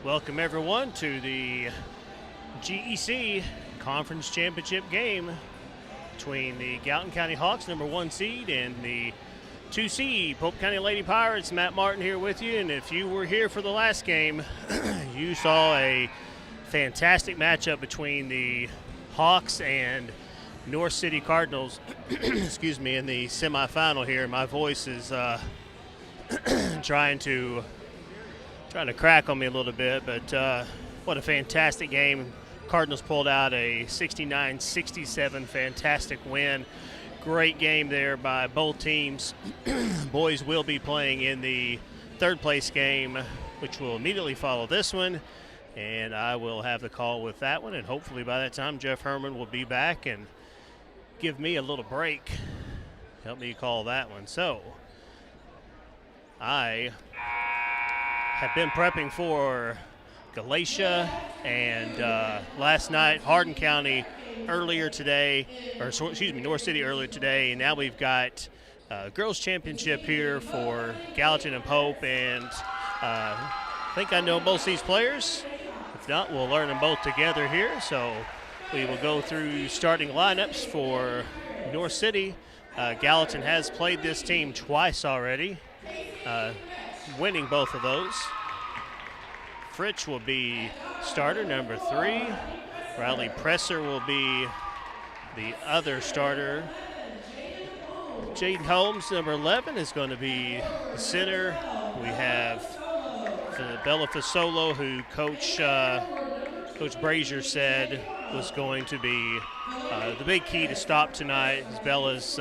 Welcome everyone to the GEC Conference Championship game between the Gallatin County Hawks, number 1 seed, and the 2 seed Pope County Lady Pirates. Matt Martin here with you, and if you were here for the last game, you saw a fantastic matchup between the Hawks and North City Cardinals, excuse me, in the semifinal here. My voice is trying to crack on me a little bit, but what a fantastic game. Cardinals pulled out a 69-67 fantastic win. Great game there by both teams. Boys will be playing in the third place game, which will immediately follow this one, and I will have the call with that one, and hopefully by that time Jeff Herman will be back and give me a little break, help me call that one. So I have been prepping for Galatia and last night Hardin County earlier today, North City earlier today, and now we've got girls championship here for Gallatin and Pope, and I think I know most of these players. If not, we'll learn them both together here. So we will go through starting lineups for North City. Gallatin has played this team twice already, winning both of those. Fritsch will be starter, number 3. Riley Presser will be the other starter. Jaden Holmes, number 11, is going to be the center. We have Bella Fasolo, who Coach Brazier said was going to be the big key to stop tonight. Bella's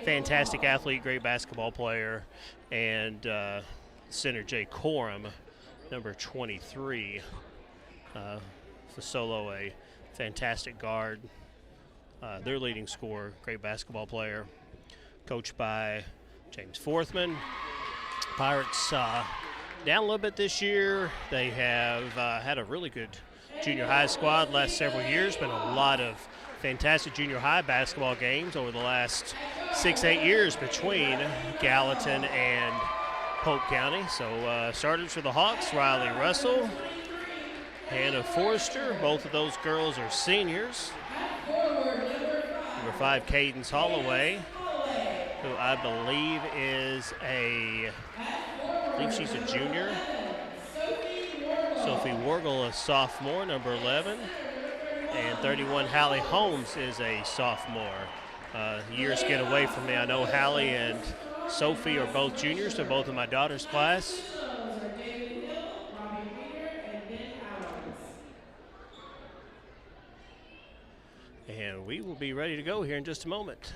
fantastic athlete, great basketball player, and center Jay Coram, number 23. Fasolo, a fantastic guard, their leading scorer, great basketball player, coached by James Forthman. Pirates down a little bit this year. They have had a really good junior high squad last several years. Been a lot of fantastic junior high basketball games over the last 6-8 years between Gallatin and Pope County. So starters for the Hawks, Riley Russell, Hannah Forrester. Both of those girls are seniors. Number 5, Cadence Holloway, who I believe is she's a junior. Sophie Wargle, a sophomore, number 11. And 31, Hallie Holmes, is a sophomore. Years get away from me. I know Hallie and Sophie are both juniors. They're both in my daughter's class. And we will be ready to go here in just a moment.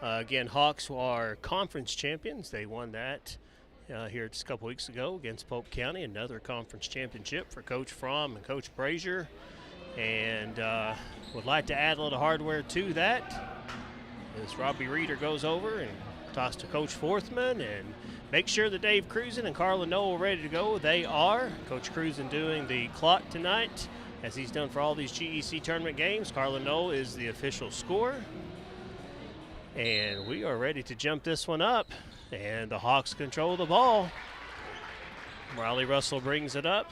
Again, Hawks are conference champions. They won that here just a couple weeks ago against Pope County. Another conference championship for Coach Fromm and Coach Brazier. And would like to add a little hardware to that as Robbie Reeder goes over and talks to Coach Forthman and make sure that Dave Cruzen and Carla Noel are ready to go. They are. Coach Cruzen doing the clock tonight, as he's done for all these GEC tournament games. Carla Noel is the official scorer. And we are ready to jump this one up. And the Hawks control the ball. Riley Russell brings it up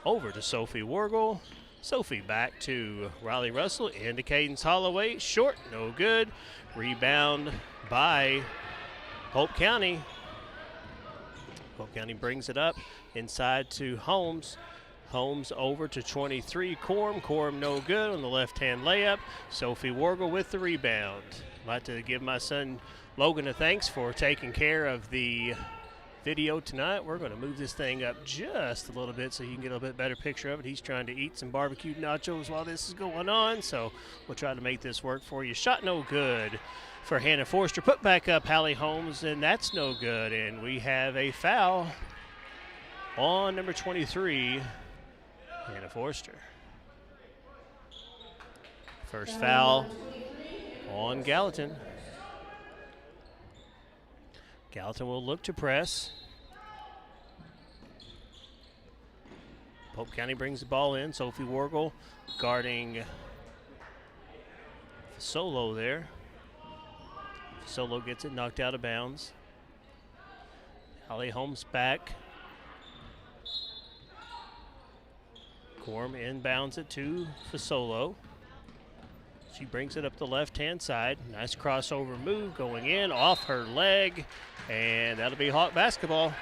over to Sophie Wargle. Sophie back to Riley Russell into Cadence Holloway. Short, no good. Rebound by Pope County. Pope County brings it up inside to Holmes. Holmes over to 23, Coram. Coram no good on the left-hand layup. Sophie Wargle with the rebound. I'd like to give my son Logan a thanks for taking care of the video tonight. We're going to move this thing up just a little bit so you can get a little bit better picture of it. He's trying to eat some barbecued nachos while this is going on, so we'll try to make this work for you. Shot no good for Hannah Forster. Put back up Hallie Holmes, and that's no good. And we have a foul on number 23, Hannah Forster. First foul on Gallatin. Gallatin will look to press. Pope County brings the ball in. Sophie Wargle guarding Solo there. Solo gets it knocked out of bounds. Hallie Holmes back. Quorum inbounds it to Fasolo. She brings it up the left-hand side. Nice crossover move going in off her leg, and that'll be Hawk basketball.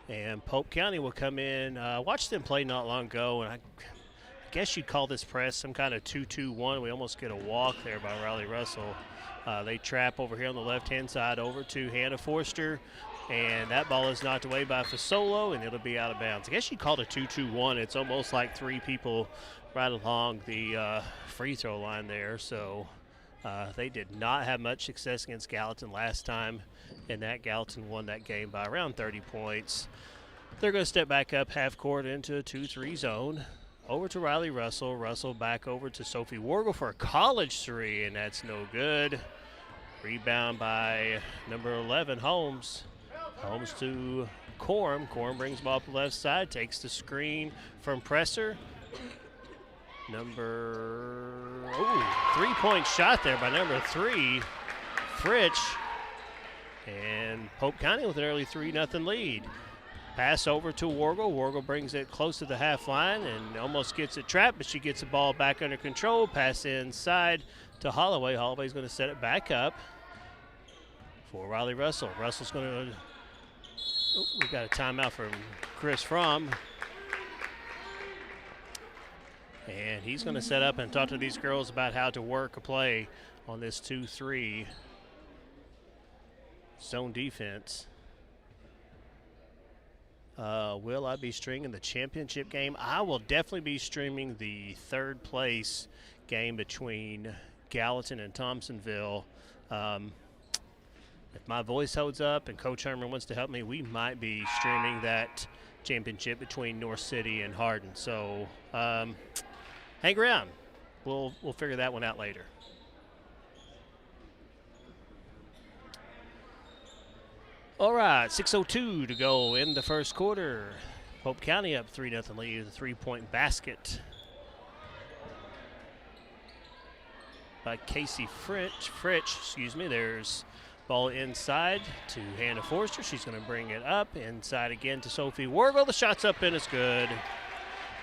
And Pope County will come in. Watched them play not long ago, and I guess you'd call this press some kind of 2-2-1. We almost get a walk there by Riley Russell. They trap over here on the left-hand side over to Hannah Forster, and that ball is knocked away by Fasolo, and it'll be out of bounds. I guess you'd call it a 2-2-1. It's almost like three people right along the free throw line there. So they did not have much success against Gallatin last time, and that Gallatin won that game by around 30 points. They're going to step back up half court into a 2-3 zone. Over to Riley Russell. Russell back over to Sophie Wargle for a college three, and that's no good. Rebound by number 11, Holmes. Holmes to Corum. Corum brings the ball up the left side, takes the screen from Presser. Three-point shot there by number 3, Fritsch. And Pope County with an early 3-0 lead. Pass over to Wargle. Wargle brings it close to the half line and almost gets it trapped, but she gets the ball back under control. Pass inside to Holloway. Holloway's going to set it back up for Riley Russell. Russell's going to we got a timeout from Chris Fromm. And he's going to set up and talk to these girls about how to work a play on this 2-3 zone defense. Will I be streaming the championship game? I will definitely be streaming the third place game between Gallatin and Thompsonville. If my voice holds up and Coach Herman wants to help me, we might be streaming that championship between North City and Hardin. So hang around. We'll figure that one out later. All right, 6:02 to go in the first quarter. Pope County up 3-0 lead with a three-point basket by Casey Fritsch. There's ball inside to Hannah Forster. She's going to bring it up. Inside again to Sophie Wargle. The shot's up and it's good.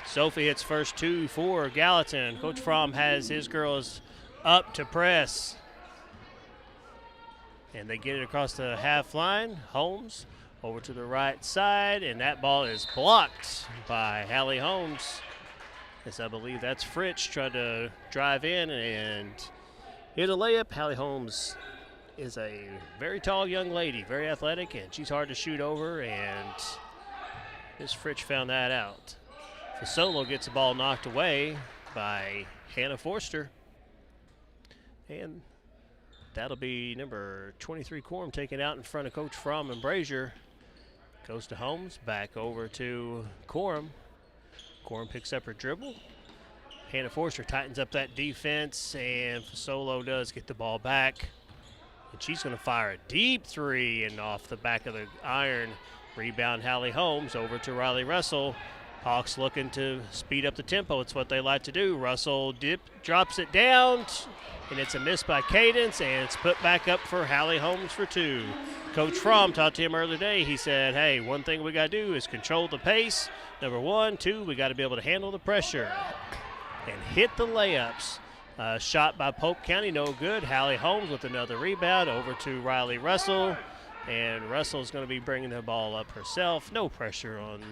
Sophie hits first two for Gallatin. Coach Fromm has his girls up to press. And they get it across the half line. Holmes over to the right side, and that ball is blocked by Hallie Holmes. As I believe that's Fritsch trying to drive in and hit a layup. Hallie Holmes is a very tall young lady, very athletic, and she's hard to shoot over, and Miss Fritsch found that out. Fasolo gets the ball knocked away by Hannah Forster. And that'll be number 23, Quorum, taken out in front of Coach Fromm and Brazier. Goes to Holmes, back over to Quorum. Quorum picks up her dribble. Hannah Forster tightens up that defense, and Fasolo does get the ball back. And she's going to fire a deep three and off the back of the iron. Rebound Hallie Holmes over to Riley Russell. Hawks looking to speed up the tempo. It's what they like to do. Russell drops it down, and it's a miss by Cadence, and it's put back up for Hallie Holmes for two. Coach Fromm talked to him earlier today. He said, hey, one thing we got to do is control the pace. Number one. Two, we got to be able to handle the pressure and hit the layups. Shot by Pope County, no good. Hallie Holmes with another rebound over to Riley Russell. And Russell's going to be bringing the ball up herself. No pressure on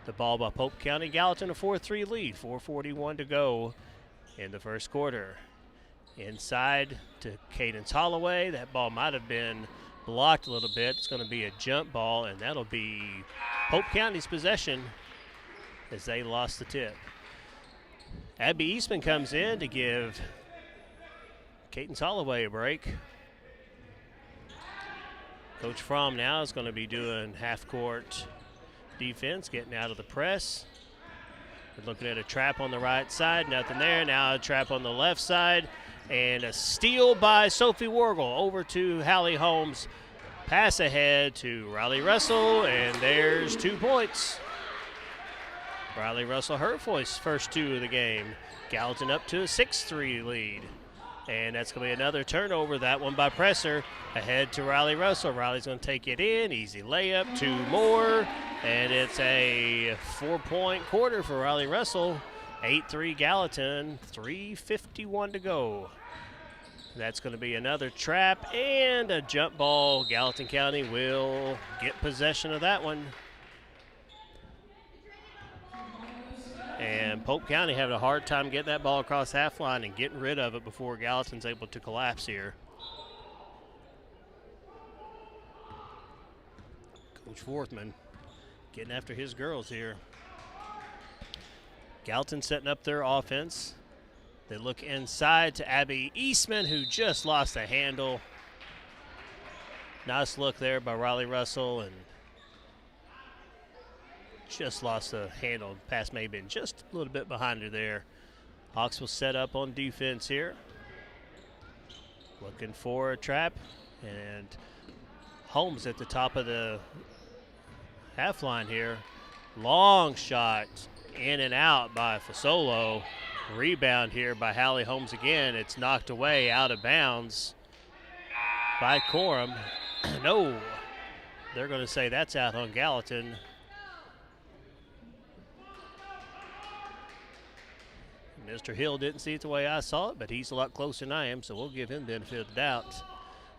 the ball by Pope County. Gallatin a 4-3 lead, 4:41 to go in the first quarter. Inside to Cadence Holloway. That ball might have been blocked a little bit. It's going to be a jump ball, and that'll be Pope County's possession as they lost the tip. Abby Eastman comes in to give Cadence Holloway a break. Coach Fromm now is going to be doing half-court defense, getting out of the press. We're looking at a trap on the right side, nothing there. Now a trap on the left side, and a steal by Sophie Wargle over to Hallie Holmes. Pass ahead to Riley Russell, and there's 2 points. Riley Russell, her first two of the game. Gallatin up to a 6-3 lead. And that's going to be another turnover, that one by Presser. Ahead to Riley Russell. Riley's going to take it in. Easy layup, 2 more. And it's a 4-point quarter for Riley Russell. 8-3 Gallatin, 3:51 to go. That's going to be another trap and a jump ball. Gallatin County will get possession of that one. And Polk County having a hard time getting that ball across half line and getting rid of it before Gallatin's able to collapse here. Coach Forthman getting after his girls here. Gallatin setting up their offense. They look inside to Abby Eastman, who just lost a handle. Nice look there by Riley Russell, and just lost a handle. Pass may have been just a little bit behind her there. Hawks will set up on defense here. Looking for a trap, and Holmes at the top of the half line here. Long shot in and out by Fasolo. Rebound here by Hallie Holmes again. It's knocked away out of bounds by Corum. No, they're going to say that's out on Gallatin. Mr. Hill didn't see it the way I saw it, but he's a lot closer than I am, so we'll give him the benefit of the doubt.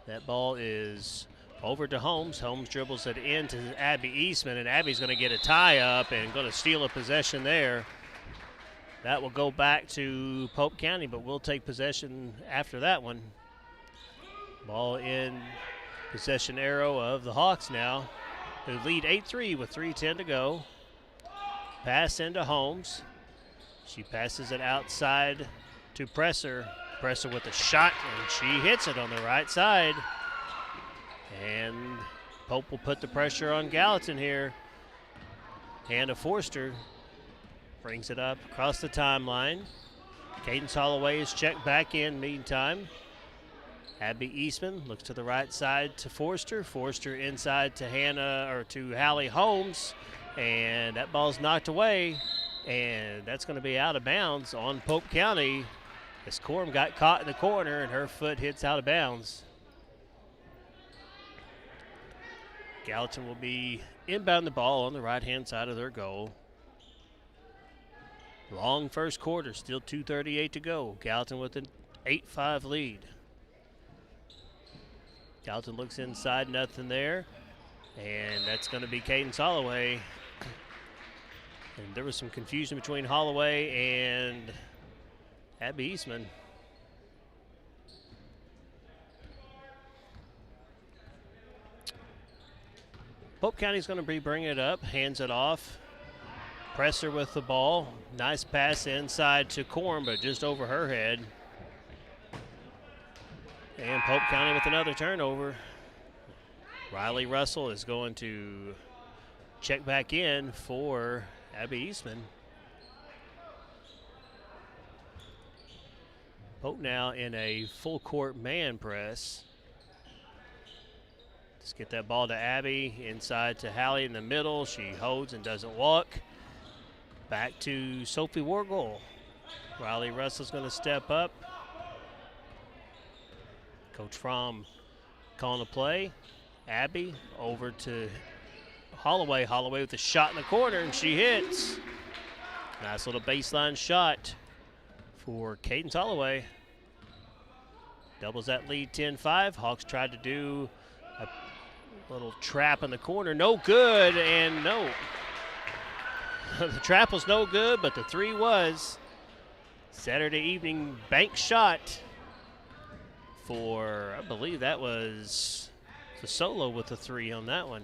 That ball is over to Holmes. Holmes dribbles it into Abby Eastman, and Abby's going to get a tie-up and going to steal a possession there. That will go back to Polk County, but we'll take possession after that one. Ball in possession arrow of the Hawks now, who lead 8-3 with 3:10 to go. Pass into Holmes. She passes it outside to Presser. Presser with a shot, and she hits it on the right side. And Pope will put the pressure on Gallatin here. Hannah Forster brings it up across the timeline. Cadence Holloway is checked back in meantime. Abby Eastman looks to the right side to Forster. Forster inside to Hallie Holmes. And that ball's knocked away. And that's going to be out of bounds on Polk County as Corum got caught in the corner and her foot hits out of bounds. Gallatin will be inbound the ball on the right-hand side of their goal. Long first quarter, still 2:38 to go. Gallatin with an 8-5 lead. Gallatin looks inside, nothing there. And that's going to be Cadence Holloway. And there was some confusion between Holloway and Abby Eastman. Pope County's going to be bringing it up, hands it off. Presser with the ball. Nice pass inside to Corum, but just over her head. And Pope County with another turnover. Riley Russell is going to check back in for Abby Eastman. Pope now in a full court man press. Let's get that ball to Abby, inside to Hallie in the middle. She holds and doesn't walk. Back to Sophie Wargle. Riley Russell's going to step up. Coach Fromm calling the play. Abby over to Holloway. Holloway with a shot in the corner, and she hits. Nice little baseline shot for Cadence Holloway. Doubles that lead 10-5. Hawks tried to do a little trap in the corner. No good, and no. The trap was no good, but the three was. Saturday evening bank shot for, I believe that was the solo with the three on that one.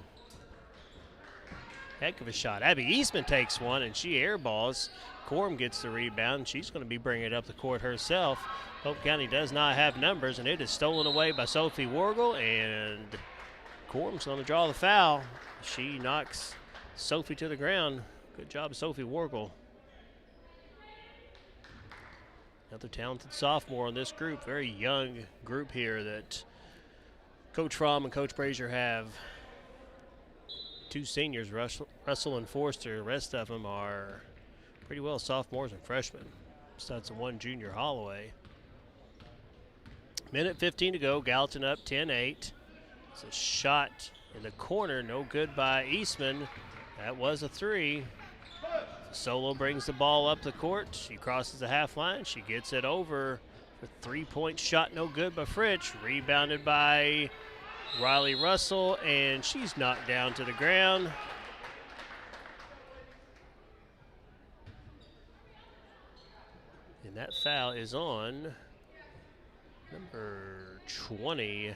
Heck of a shot. Abby Eastman takes one, and she airballs. Corum gets the rebound. She's going to be bringing it up the court herself. Polk County does not have numbers, and it is stolen away by Sophie Wargle, and Corum's going to draw the foul. She knocks Sophie to the ground. Good job, Sophie Wargle. Another talented sophomore on this group. Very young group here that Coach Fromm and Coach Brazier have. Two seniors, Russell and Forster. The rest of them are pretty well sophomores and freshmen, besides the one junior, Holloway. Minute 15 to go. Gallatin up 10-8. It's a shot in the corner. No good by Eastman. That was a three. Solo brings the ball up the court. She crosses the half line. She gets it over. The three-point shot no good by Fritsch. Rebounded by Riley Russell, and she's knocked down to the ground. And that foul is on number 20,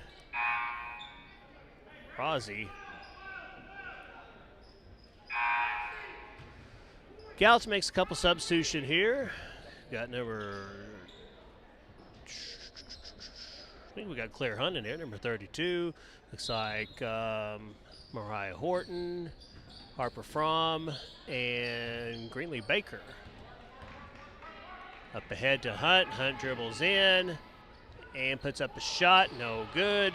Rozzi. Gallatin makes a couple substitution here. Got I think we got Claire Hunt in there, number 32. Looks like Mariah Horton, Harper Fromm, and Greenlee Baker. Up ahead to Hunt. Hunt dribbles in and puts up a shot. No good.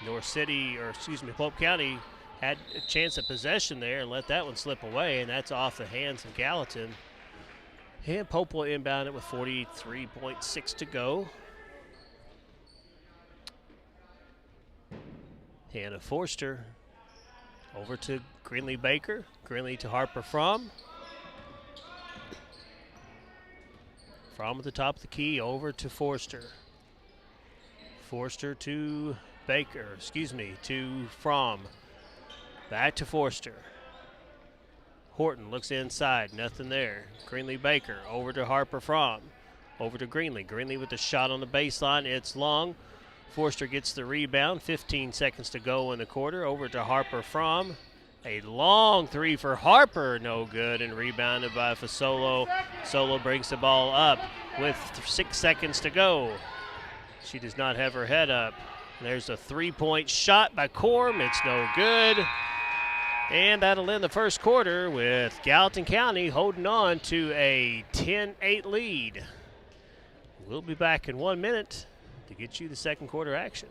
Pope County had a chance at possession there and let that one slip away, and that's off the hands of Gallatin. And Pope will inbound it with 43.6 to go. Hannah Forster over to Greenlee Baker. Greenlee to Harper Fromm. Fromm at the top of the key, over to Forster. Forster to to Fromm. Back to Forster. Horton looks inside, nothing there. Greenlee Baker over to Harper Fromm. Over to Greenlee. Greenlee with the shot on the baseline. It's long. Forster gets the rebound. 15 seconds to go in the quarter. Over to Harper Fromm. A long three for Harper. No good, and rebounded by Fasolo. Solo brings the ball up with 6 seconds to go. She does not have her head up. There's a three-point shot by Corm. It's no good. And that'll end the first quarter with Gallatin County holding on to a 10-8 lead. We'll be back in 1 minute to get you the second quarter action.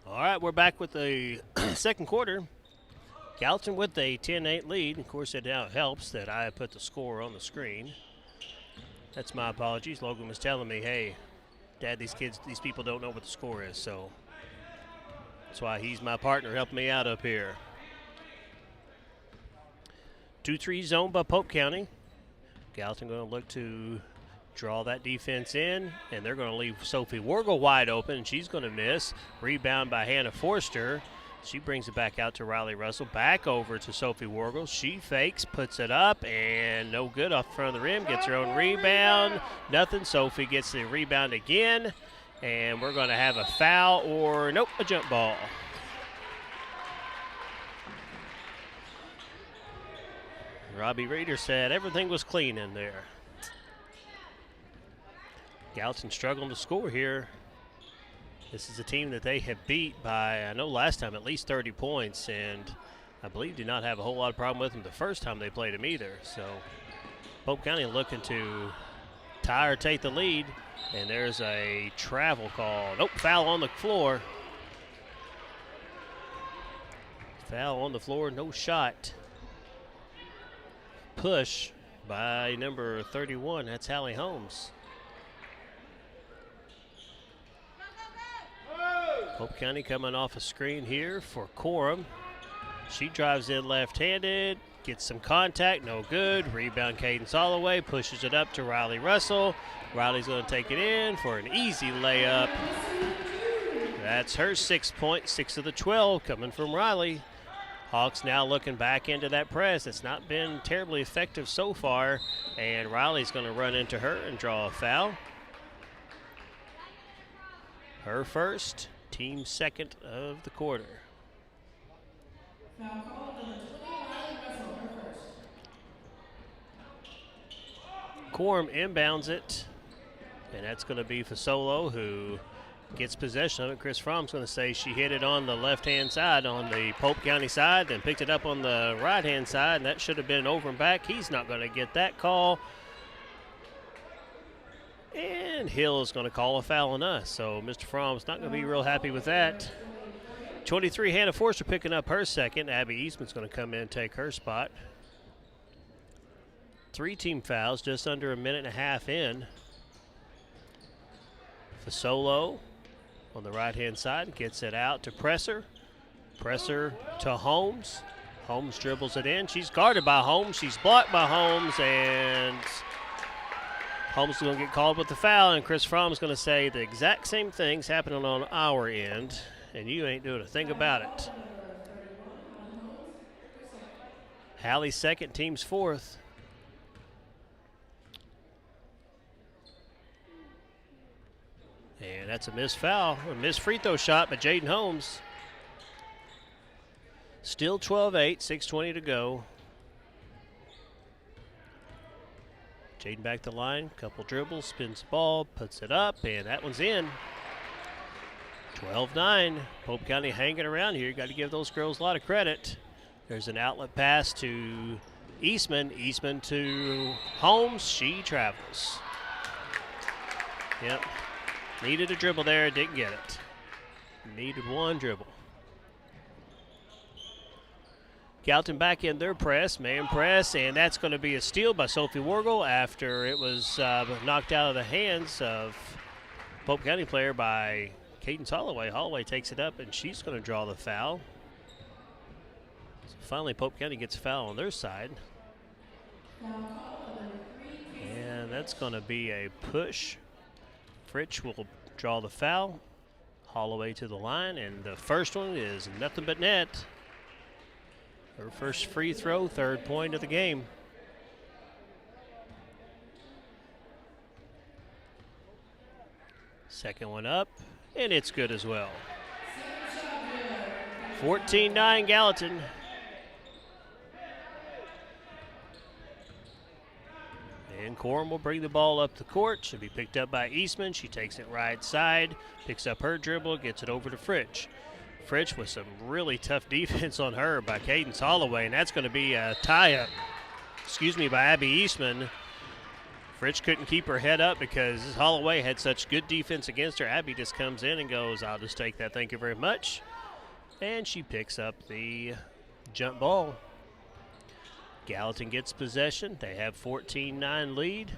All right, we're back with the second quarter. Gallatin with a 10-8 lead. Of course, it now helps that I put the score on the screen. That's my apologies. Logan was telling me, hey, Dad, these people don't know what the score is, so that's why he's my partner helping me out up here. 2-3 zone by Pope County. Gallatin going to look to draw that defense in, and they're going to leave Sophie Wargle wide open, and she's going to miss. Rebound by Hannah Forster. She brings it back out to Riley Russell. Back over to Sophie Wargle. She fakes, puts it up, and no good off the front of the rim. Gets her own rebound. Nothing. Sophie gets the rebound again, and we're going to have a foul or, nope, a jump ball. Robbie Reeder said everything was clean in there. Gallatin struggling to score here. This is a team that they have beat by, I know last time, at least 30 points, and I believe did not have a whole lot of problem with them the first time they played them either. So Pope County looking to tie or take the lead, and there's a travel call. Nope, foul on the floor. Foul on the floor, no shot. Push by number 31, that's Hallie Holmes. Pope County coming off a screen here for Corum. She drives in left-handed, Gets some contact, no good. Rebound, Cadence Holloway pushes it up to Riley Russell. Riley's going to take it in for an easy layup. That's her 6 point, 6 of the 12 coming from Riley. Hawks now looking back into that press. It's not been terribly effective so far, and Riley's going to run into her and draw a foul. Her first, team second of the quarter. Foul called on 20, Riley Russell, her first. Quorum inbounds it, and that's going to be Fasolo, who gets possession of it. Chris Fromm's going to say she hit it on the left-hand side, on the Pope County side, then picked it up on the right-hand side, and that should have been over and back. He's not going to get that call. And Hill is going to call a foul on us, so Mr. Fromm's not going to be real happy with that. 23, Hannah Forster picking up her second. Abby Eastman's going to come in and take her spot. 3 team fouls, just under a minute and a half in. Fasolo on the right-hand side gets it out to Presser. Presser to Holmes. Holmes dribbles it in. She's guarded by Holmes. She's blocked by Holmes, and Holmes is going to get called with the foul, and Chris Fromm is going to say the exact same thing's happening on our end, and you ain't doing a thing about it. Hallie's second, team's fourth. And that's a missed foul, a missed free throw shot by Jaden Holmes. Still 12-8, 6:20 to go. Jaden back the line, couple dribbles, spins the ball, puts it up, and that one's in. 12-9, Pope County hanging around here. Got to give those girls a lot of credit. There's an outlet pass to Eastman. Eastman to Holmes. She travels. Yep. Needed a dribble there, didn't get it. Needed one dribble. Gallatin back in their press, man press, and that's going to be a steal by Sophie Wargle after it was knocked out of the hands of Pope County player by Cadence Holloway. Holloway takes it up, and she's going to draw the foul. So finally, Pope County gets a foul on their side. And that's going to be a push. Fritsch will draw the foul. Holloway to the line, and the first one is nothing but net. Her first free throw, third point of the game. Second one up, and it's good as well. 14-9 Gallatin. And Corum will bring the ball up the court. Should be picked up by Eastman. She takes it right side, picks up her dribble, gets it over to Fritsch. Fritsch with some really tough defense on her by Cadence Holloway, and that's going to be a tie-up, by Abby Eastman. Fritsch couldn't keep her head up because Holloway had such good defense against her. Abby just comes in and goes, I'll just take that, thank you very much. And she picks up the jump ball. Gallatin gets possession. They have 14-9 lead.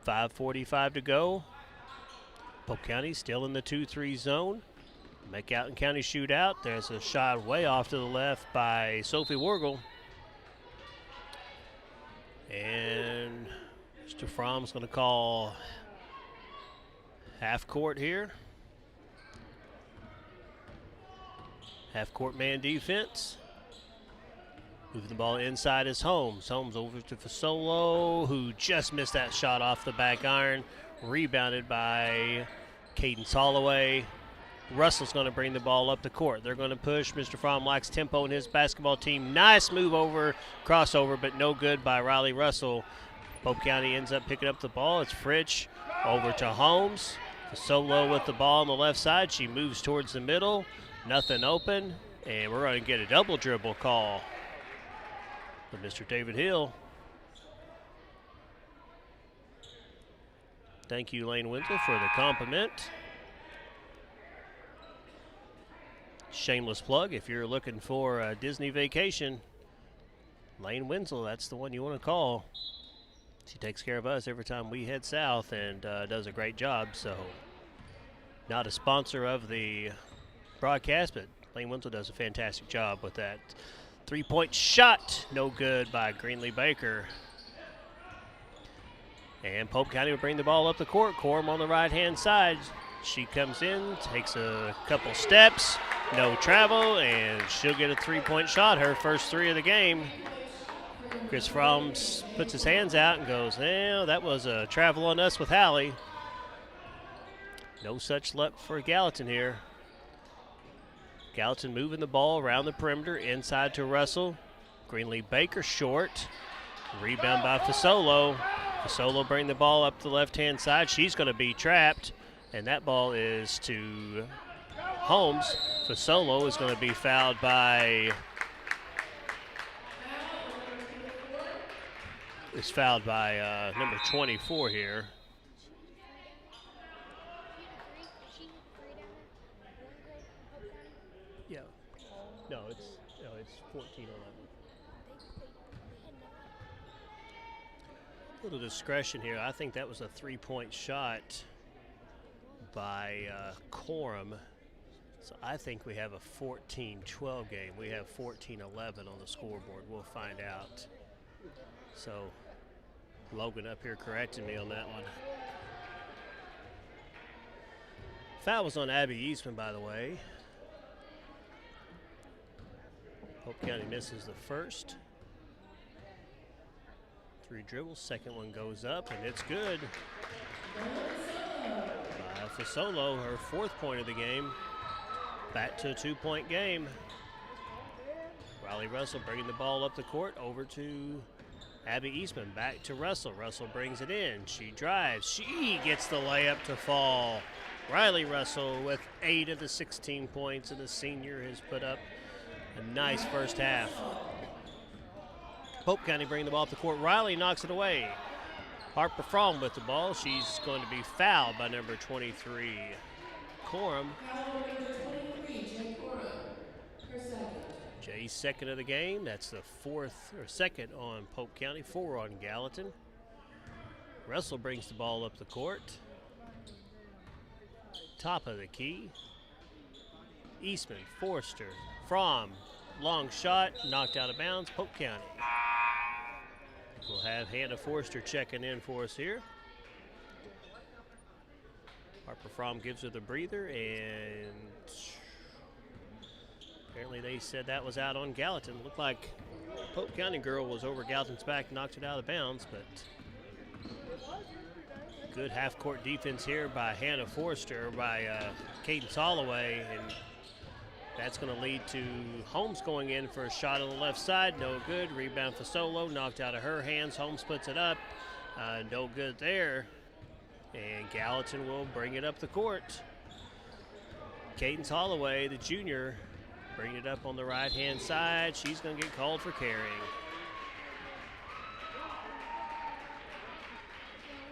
5:45 to go. Pope County still in the 2-3 zone. McAllen County shootout. There's a shot way off to the left by Sophie Wargle. And Mr. Fromm's going to call half court here. Half court man defense. Moving the ball inside is Holmes. Holmes over to Fasolo, who just missed that shot off the back iron. Rebounded by Cadence Holloway. Russell's going to bring the ball up the court. They're going to push. Mr. Fromm lacks tempo in his basketball team. Nice move over, crossover, but no good by Riley Russell. Pope County ends up picking up the ball. It's Fritsch over to Holmes. Fasolo with the ball on the left side. She moves towards the middle. Nothing open. And we're going to get a double dribble call for Mr. David Hill. Thank you, Lane Winslow, for the compliment. Shameless plug, if you're looking for a Disney vacation, Lane Winslow, that's the one you want to call. She takes care of us every time we head south and does a great job. So, not a sponsor of the broadcast, but Lane Winslow does a fantastic job with that. Three-point shot, no good by Greenlee Baker. And Pope County will bring the ball up the court. Corum on the right-hand side. She comes in, takes a couple steps, no travel, and she'll get a three-point shot, her first three of the game. Chris Fromm puts his hands out and goes, "Well, that was a travel on us with Hallie." No such luck for Gallatin here. Gallatin moving the ball around the perimeter, inside to Russell. Greenlee Baker short. Rebound by Fasolo. Fasolo bring the ball up the left-hand side. She's going to be trapped, and that ball is to Holmes. Fasolo is going to be fouled by number 24 here. Yeah. No, it's 14-11. A little discretion here. I think that was a three-point shot by Corum. So I think we have a 14-12 game. We have 14-11 on the scoreboard. We'll find out. So Logan up here correcting me on that one. Foul was on Abby Eastman, by the way. Pope County misses the first. 3 dribbles, second one goes up, and it's good. By Fasolo, her 4th point of the game. Back to a 2-point game. Riley Russell bringing the ball up the court over to Abby Eastman. Back to Russell. Russell brings it in. She drives. She gets the layup to fall. Riley Russell with 8 of the 16 points, and the senior has put up a nice first half. Pope County bringing the ball up the court. Riley knocks it away. Harper Fromm with the ball. She's going to be fouled by number 23, Corum. Jay's second of the game. That's the second on Pope County, 4 on Gallatin. Russell brings the ball up the court. Top of the key. Eastman, Forster, Fromm, long shot, knocked out of bounds, Pope County. We'll have Hannah Forster checking in for us here. Harper Fromm gives her the breather, and apparently they said that was out on Gallatin. Looked like Pope County girl was over Gallatin's back, knocked it out of bounds, but good half-court defense here by Hannah Forster, by Cadence Holloway, and that's going to lead to Holmes going in for a shot on the left side. No good. Rebound for Solo. Knocked out of her hands. Holmes puts it up. No good there. And Gallatin will bring it up the court. Cadence Holloway, the junior, bring it up on the right-hand side. She's going to get called for carrying.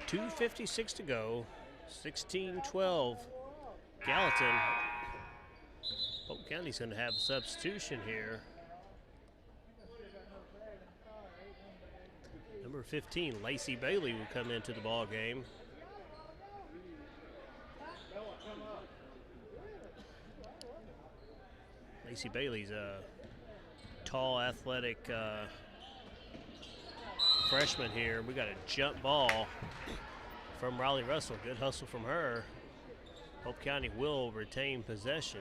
2:56 to go. 16-12. Gallatin. Pope County's going to have a substitution here. Number 15, Lacey Bailey, will come into the ball game. Lacey Bailey's a tall, athletic freshman here. We got a jump ball from Riley Russell. Good hustle from her. Pope County will retain possession.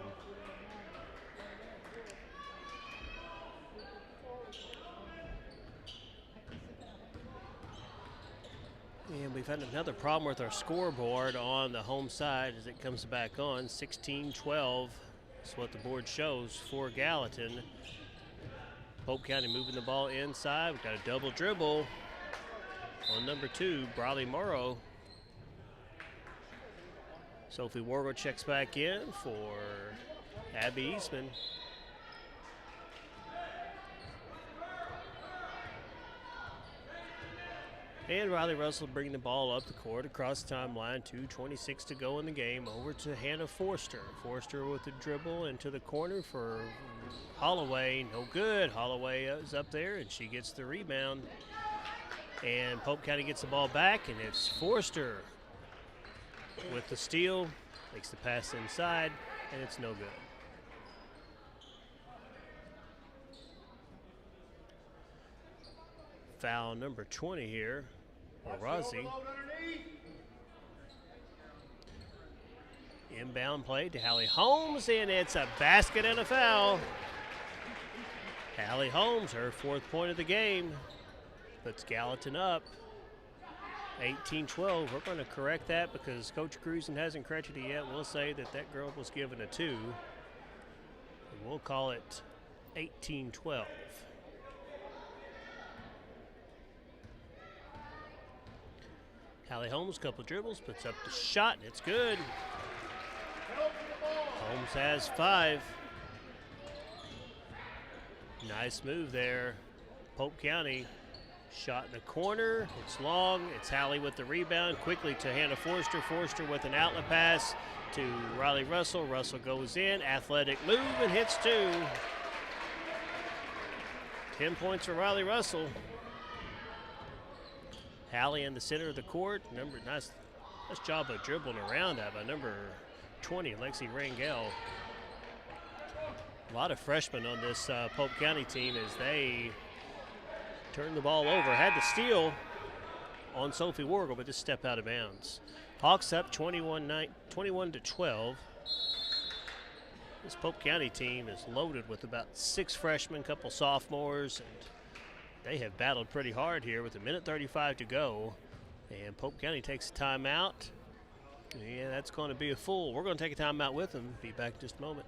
And we've had another problem with our scoreboard on the home side as it comes back on. 16-12 is what the board shows for Gallatin. Pope County moving the ball inside. We've got a double dribble on number 2, Bradley Morrow. Sophie Wargo checks back in for Abby Eastman. And Riley Russell bringing the ball up the court across the timeline. 2:26 to go in the game. Over to Hannah Forster. Forster with the dribble into the corner for Holloway. No good. Holloway is up there, and she gets the rebound. And Pope County gets the ball back, and it's Forster with the steal. Makes the pass inside, and it's no good. foul number 20 here for Rossi. Inbound play to Hallie Holmes, and it's a basket and a foul. Hallie Holmes, her 4th point of the game, puts Gallatin up 18-12. We're going to correct that because Coach Cruzen hasn't corrected it yet. We'll say that that girl was given a 2. And we'll call it 18-12. Hallie Holmes, couple dribbles, puts up the shot, and it's good. Holmes has 5. Nice move there. Pope County shot in the corner. It's long. It's Hallie with the rebound. Quickly to Hannah Forster. Forster with an outlet pass to Riley Russell. Russell goes in. Athletic move and hits 2. 10 points for Riley Russell. Hallie in the center of the court. Nice job of dribbling around that by number 20, Lexi Rangel. A lot of freshmen on this Pope County team as they turn the ball over. Had the steal on Sophie Wargle, but just step out of bounds. Hawks up 21-12. This Pope County team is loaded with about 6 freshmen, couple sophomores, and they have battled pretty hard here with 1:35 to go. And Pope County takes a timeout. Yeah, that's going to be a full. We're going to take a timeout with them. Be back in just a moment.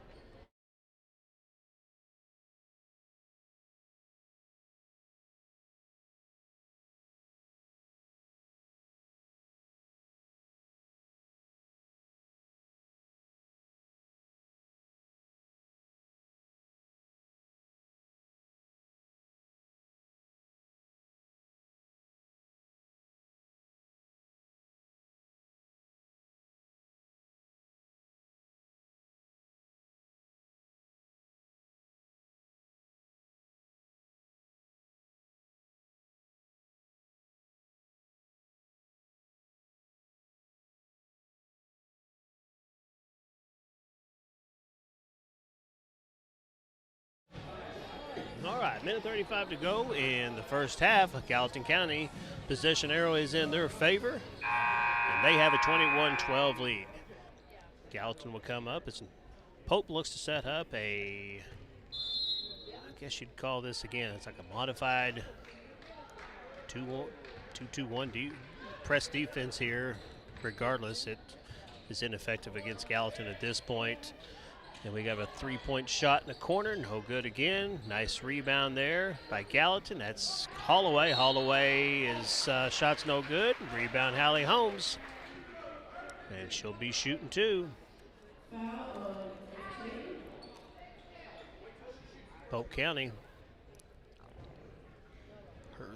All right, 1:35 to go in the first half. Gallatin County possession arrow is in their favor, and they have a 21-12 lead. Gallatin will come up as Pope looks to set up I guess you'd call this again, it's like a modified 2-2-1 press defense here. Regardless, it is ineffective against Gallatin at this point. And we got a 3-point shot in the corner, no good again. Nice rebound there by Gallatin. That's Holloway. Holloway is shot's no good. Rebound Hallie Holmes. And she'll be shooting 2. Pope County,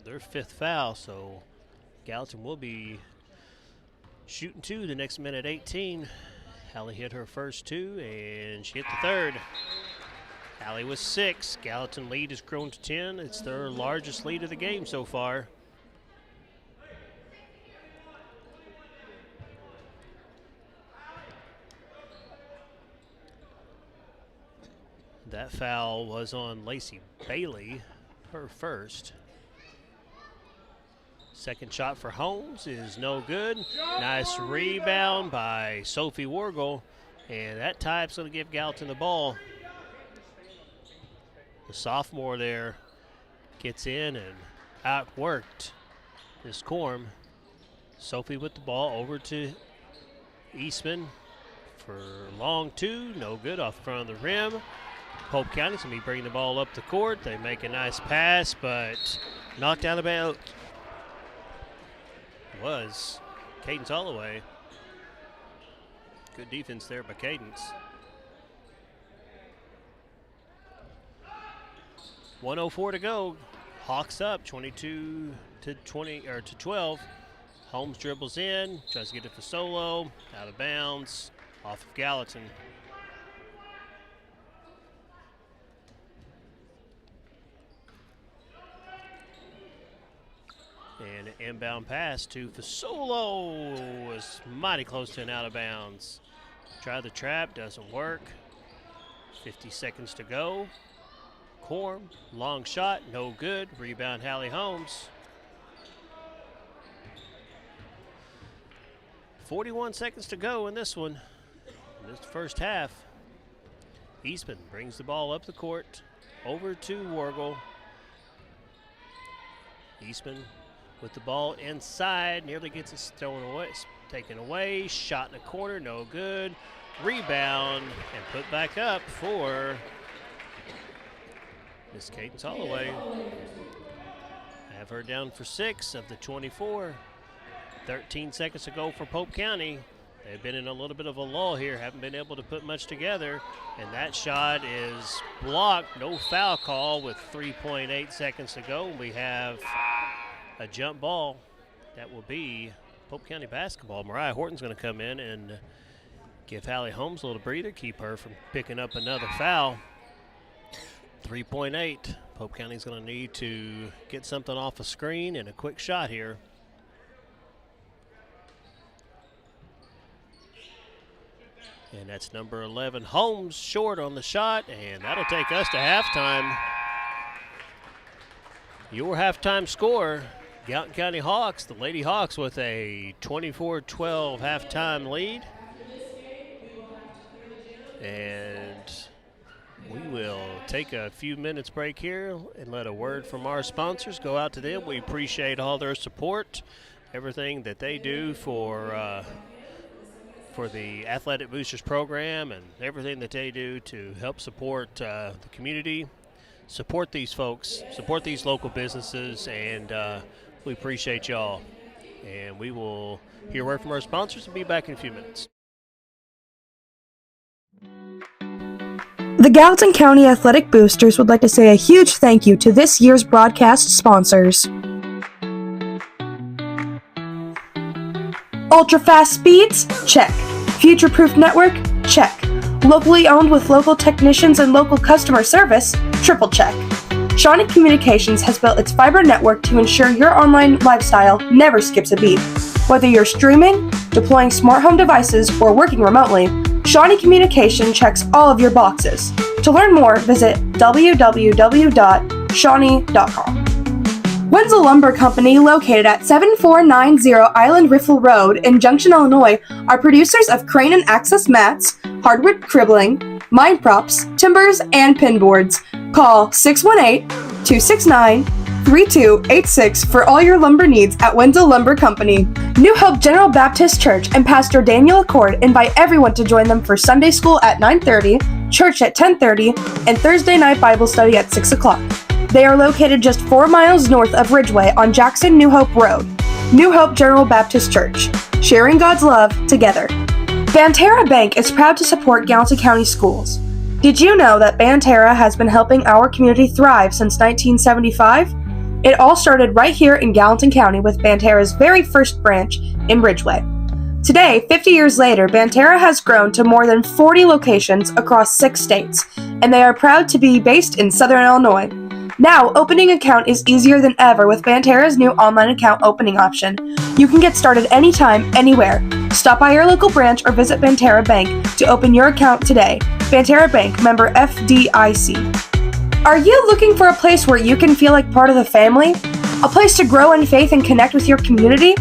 their 5th foul, so Gallatin will be shooting 2 the next minute 18. Hallie hit her first 2, and she hit the 3rd. Hallie with 6. Gallatin lead has grown to 10. It's their largest lead of the game so far. That foul was on Lacey Bailey, her first. Second shot for Holmes is no good. Nice rebound by Sophie Wargle, and that time's going to give Gallatin the ball. The sophomore there gets in and outworked Miss Corm. Sophie with the ball over to Eastman for long 2, no good, off the front of the rim. Pope County's going to be bringing the ball up the court. They make a nice pass, but knocked out of bounds. Was Cadence Holloway. Good defense there by Cadence. 1:04 to go. Hawks up 22 to 12. Holmes dribbles in, tries to get it for Solo, out of bounds, off of Gallatin. And an inbound pass to Fasolo was mighty close to an out of bounds. Try the trap, doesn't work. 50 seconds to go. Corm, long shot, no good. Rebound Hallie Holmes. 41 seconds to go in this one. In this first half. Eastman brings the ball up the court, over to Wargle. Eastman with the ball inside, nearly gets it thrown away, taken away, shot in the corner, no good. Rebound and put back up for Miss Cadence Holloway. Have her down for 6 of the 24. 13 seconds to go for Pope County. They've been in a little bit of a lull here, haven't been able to put much together, and that shot is blocked. No foul call with 3.8 seconds to go. We have a jump ball. That will be Pope County basketball. Mariah Horton's going to come in and give Hallie Holmes a little breather, keep her from picking up another foul. 3.8. Pope County's going to need to get something off a screen and a quick shot here. And that's number 11, Holmes, short on the shot, and that'll take us to halftime. Your halftime score, Gallatin County Hawks, the Lady Hawks with a 24-12 halftime lead. And we will take a few minutes break here and let a word from our sponsors go out to them. We appreciate all their support, everything that they do for the Athletic Boosters program and everything that they do to help support the community, support these folks, support these local businesses, and we appreciate y'all. And we will hear a word from our sponsors and be back in a few minutes. The Gallatin County Athletic Boosters would like to say a huge thank you to this year's broadcast sponsors. Ultra-fast speeds? Check. Future-proof network? Check. Locally owned with local technicians and local customer service? Triple check. Shawnee Communications has built its fiber network to ensure your online lifestyle never skips a beat. Whether you're streaming, deploying smart home devices, or working remotely, Shawnee Communication checks all of your boxes. To learn more, visit www.shawnee.com. Wenzel Lumber Company, located at 7490 Island Riffle Road in Junction, Illinois, are producers of crane and access mats, hardwood cribbling, mine props, timbers, and pinboards. Call 618-269-3286 for all your lumber needs at Wenzel Lumber Company. New Hope General Baptist Church and Pastor Daniel Accord invite everyone to join them for Sunday school at 9:30, church at 10:30, and Thursday night Bible study at 6 o'clock. They are located just 4 miles north of Ridgeway on Jackson New Hope Road. New Hope General Baptist Church, sharing God's love together. Banterra Bank is proud to support Gallatin County schools. Did you know that Banterra has been helping our community thrive since 1975? It all started right here in Gallatin County with Banterra's very first branch in Ridgeway. Today, 50 years later, Banterra has grown to more than 40 locations across 6 states, and they are proud to be based in Southern Illinois. Now, opening an account is easier than ever with Banterra's new online account opening option. You can get started anytime, anywhere. Stop by your local branch or visit Banterra Bank to open your account today. Banterra Bank, member FDIC. Are you looking for a place where you can feel like part of the family? A place to grow in faith and connect with your community?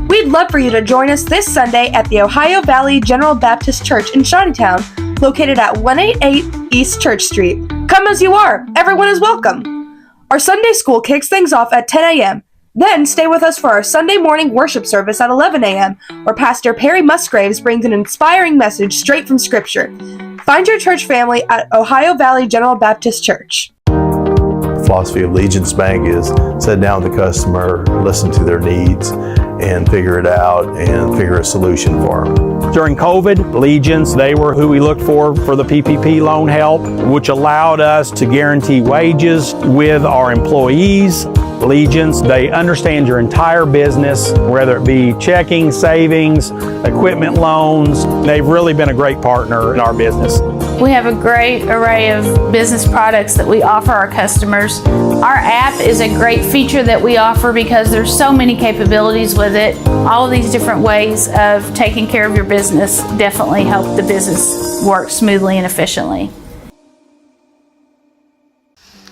We'd love for you to join us this Sunday at the Ohio Valley General Baptist Church in Shawneetown, located at 188 East Church Street. Come as you are. Everyone is welcome. Our Sunday school kicks things off at 10 a.m. Then stay with us for our Sunday morning worship service at 11 a.m., where Pastor Perry Musgraves brings an inspiring message straight from Scripture. Find your church family at Ohio Valley General Baptist Church. The philosophy of Legence Bank is sit down with the customer, listen to their needs, and figure it out and figure a solution for them. During COVID, Legence, they were who we looked for the PPP loan help, which allowed us to guarantee wages with our employees. Legence, they understand your entire business, whether it be checking, savings, equipment loans. They've really been a great partner in our business. We have a great array of business products that we offer our customers. Our app is a great feature that we offer because there's so many capabilities with it. All of these different ways of taking care of your business definitely help the business work smoothly and efficiently.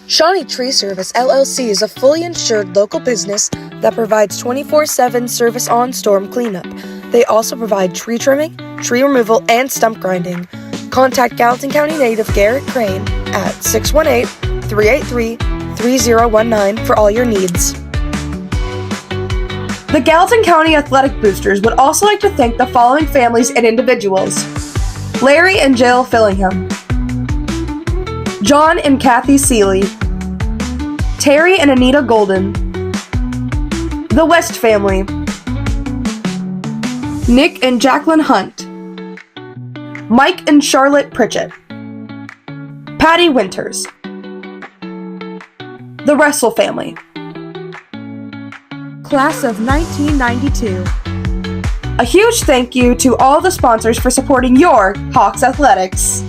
Shawnee Tree Service LLC is a fully insured local business that provides 24/7 service on storm cleanup. They also provide tree trimming, tree removal, and stump grinding. Contact Gallatin County native Garrett Crane at 618-383-3019 for all your needs. The Gallatin County Athletic Boosters would also like to thank the following families and individuals: Larry and Jill Fillingham, John and Kathy Seeley, Terry and Anita Golden, the West family, Nick and Jacqueline Hunt, Mike and Charlotte Pritchett, Patty Winters, the Russell family, Class of 1992. A huge thank you to all the sponsors for supporting your Hawks athletics.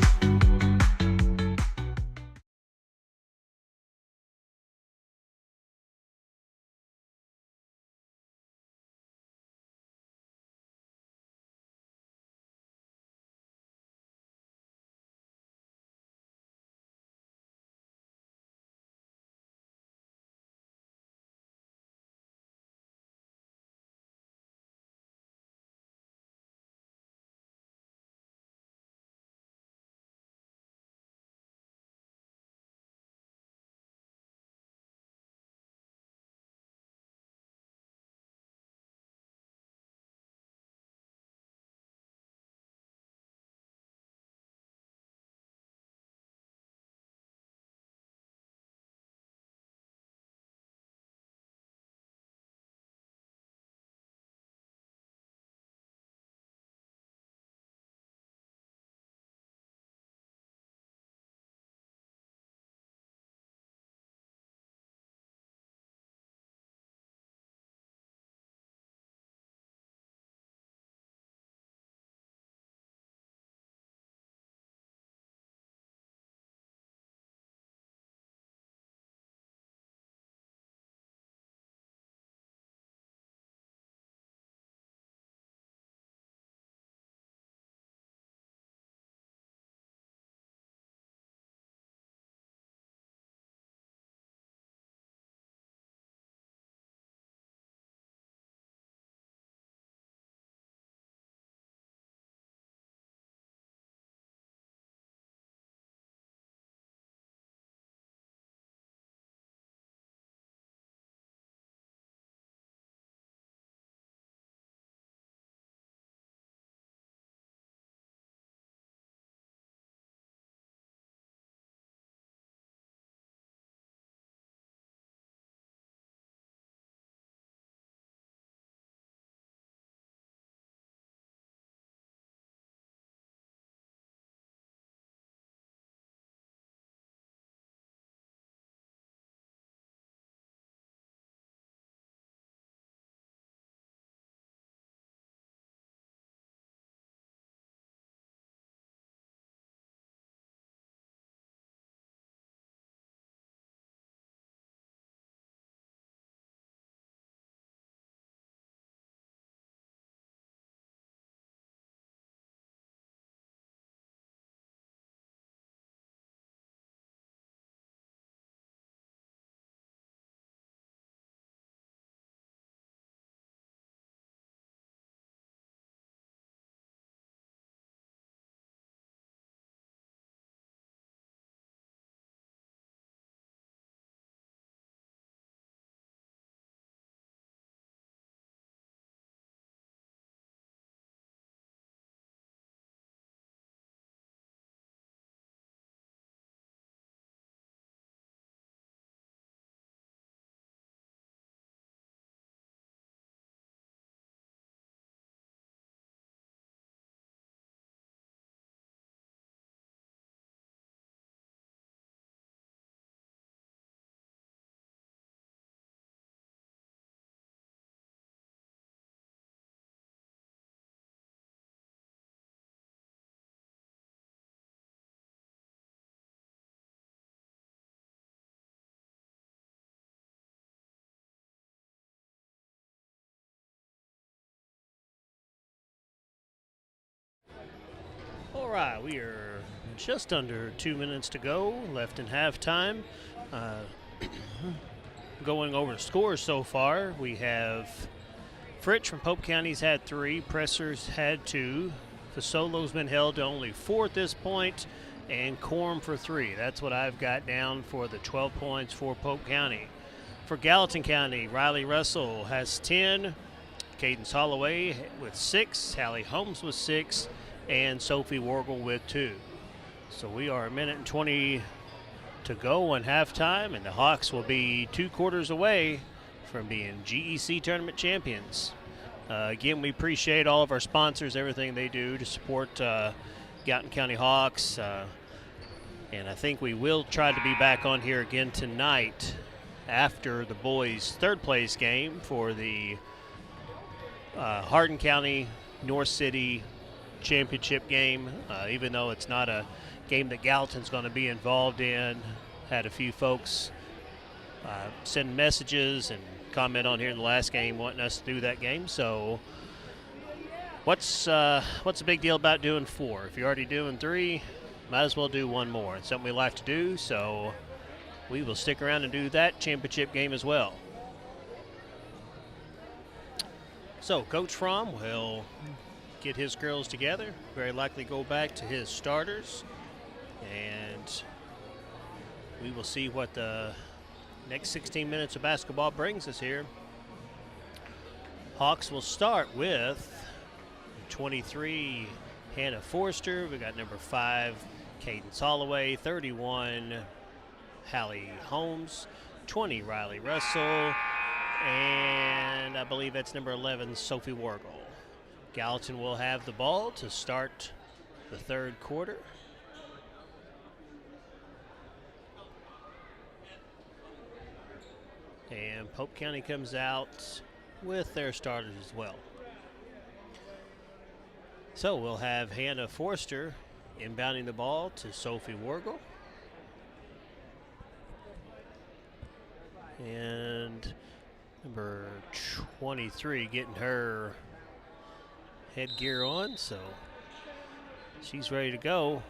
All right, we are just under 2 minutes to go left in halftime. Going over scores so far, we have Fritch from Pope County's had 3. Presser's had 2. Fasolo's been held to only 4 at this point, and Coram for 3. That's what I've got down for the 12 points for Pope County. For Gallatin County, Riley Russell has 10. Cadence Holloway with 6. Hallie Holmes with 6. And Sophie Wargle with 2. So we are 1:20 to go in halftime, and the Hawks will be 2 quarters away from being GEC tournament champions. Again, we appreciate all of our sponsors, everything they do to support Gallatin County Hawks. And I think we will try to be back on here again tonight after the boys' 3rd place game for the Hardin County North City championship game. Even though it's not a game that Gallatin's going to be involved in, had a few folks send messages and comment on here in the last game wanting us to do that game. So what's the big deal about doing 4? If you're already doing 3, might as well do 1 more. It's something we like to do, so we will stick around and do that championship game as well. So Coach Fromm will get his girls together, very likely go back to his starters, and we will see what the next 16 minutes of basketball brings us here. Hawks will start with 23, Hannah Forster. We got number 5, Cadence Holloway. 31, Hallie Holmes. 20, Riley Russell. And I believe that's number 11, Sophie Wargle. Gallatin will have the ball to start the 3rd quarter. And Pope County comes out with their starters as well. So we'll have Hannah Forster inbounding the ball to Sophie Wargle. And number 23 getting her headgear on, so she's ready to go.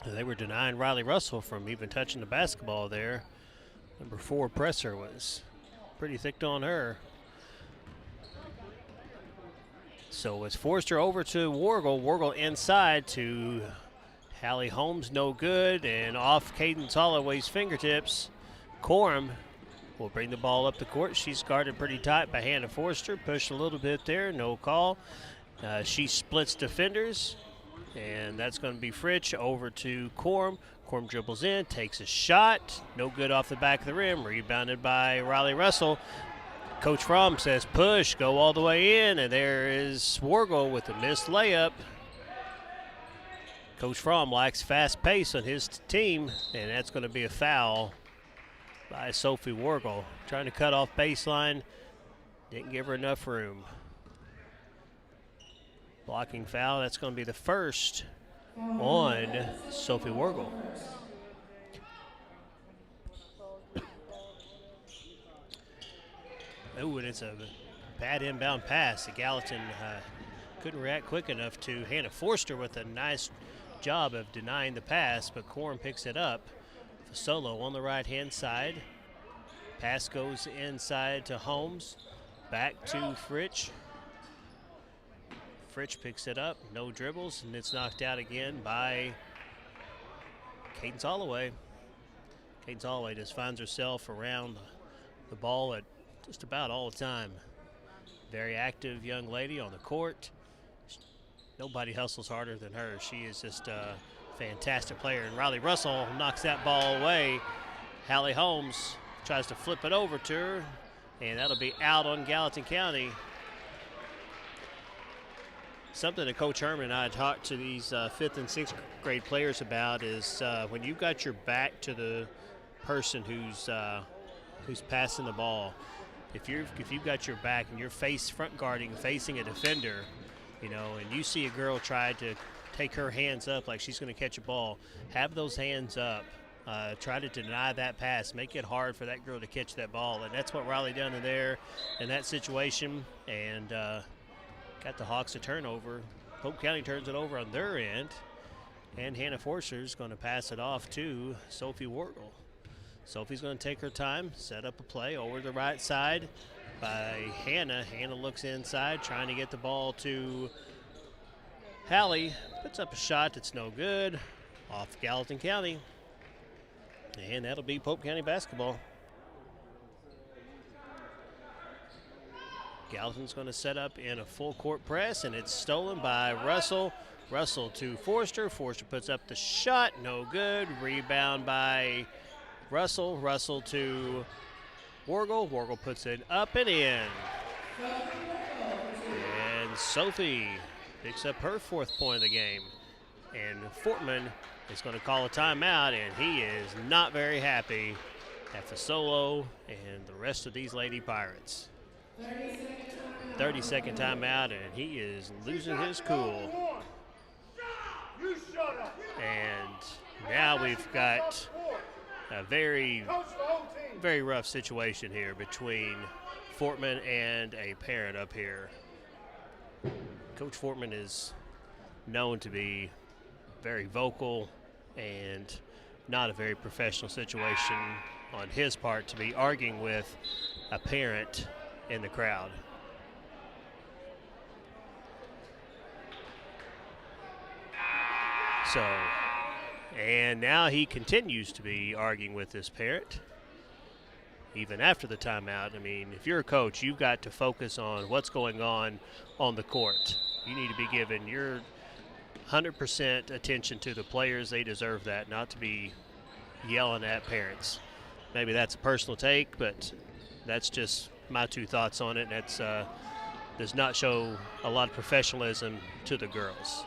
They were denying Riley Russell from even touching the basketball there. Number 4, Presser, was pretty thick on her. So it's Forster over to Wargle. Wargle inside to Hallie Holmes, no good, and off Cadence Holloway's fingertips. Coram will bring the ball up the court. She's guarded pretty tight by Hannah Forster. Pushed a little bit there, no call. She splits defenders, and that's going to be Fritch over to Coram. Coram dribbles in, takes a shot, no good off the back of the rim, rebounded by Riley Russell. Coach Fromm says push, go all the way in, and there is Wargle with a missed layup. Coach Fromm likes fast pace on his team, and that's going to be a foul by Sophie Wargle. Trying to cut off baseline, didn't give her enough room. Blocking foul, that's going to be the first on Sophie Wargle. Oh, and it's a bad inbound pass. The Gallatin couldn't react quick enough to Hannah Forster with a nice job of denying the pass, but Coram picks it up. Fasolo on the right-hand side. Pass goes inside to Holmes. Back to Fritch. Fritch picks it up, no dribbles, and it's knocked out again by Cadence Holloway. Cadence Holloway just finds herself around the ball at just about all the time. Very active young lady on the court. Nobody hustles harder than her. She is just a fantastic player. And Riley Russell knocks that ball away. Hallie Holmes tries to flip it over to her, and that'll be out on Gallatin County. Something that Coach Herman and I talked to these 5th and 6th grade players about is when you've got your back to the person who's passing the ball, if you've got your back and you're front guarding, facing a defender, you know, and you see a girl try to take her hands up like she's going to catch a ball, have those hands up. Try to deny that pass. Make it hard for that girl to catch that ball. And that's what Riley done in there in that situation. And got the Hawks a turnover. Pope County turns it over on their end. And Hannah Forster's going to pass it off to Sophie Wargle. Sophie's going to take her time, set up a play over the right side. by Hannah. Hannah looks inside, trying to get the ball to Hallie. Puts up a shot that's no good. Off Gallatin County. And that'll be Pope County basketball. Gallatin's going to set up in a full court press, and it's stolen by Russell. Russell to Forster. Forster puts up the shot, no good. Rebound by Russell. Russell to Wargle. Wargle puts it up and in. And Sophie picks up her 4th point of the game. And Fortman is going to call a timeout, and he is not very happy at Fasolo and the rest of these Lady Pirates. 30-second timeout, and he is losing his cool. And now we've got a very, very rough situation here between Fortman and a parent up here. Coach Fortman is known to be very vocal and not a very professional situation on his part to be arguing with a parent in the crowd. So, and now he continues to be arguing with this parent even after the timeout. I mean, if you're a coach, you've got to focus on what's going on the court. You need to be giving your 100% attention to the players. They deserve that, not to be yelling at parents. Maybe that's a personal take, but that's just my 2 thoughts on it. That's does not show a lot of professionalism to the girls.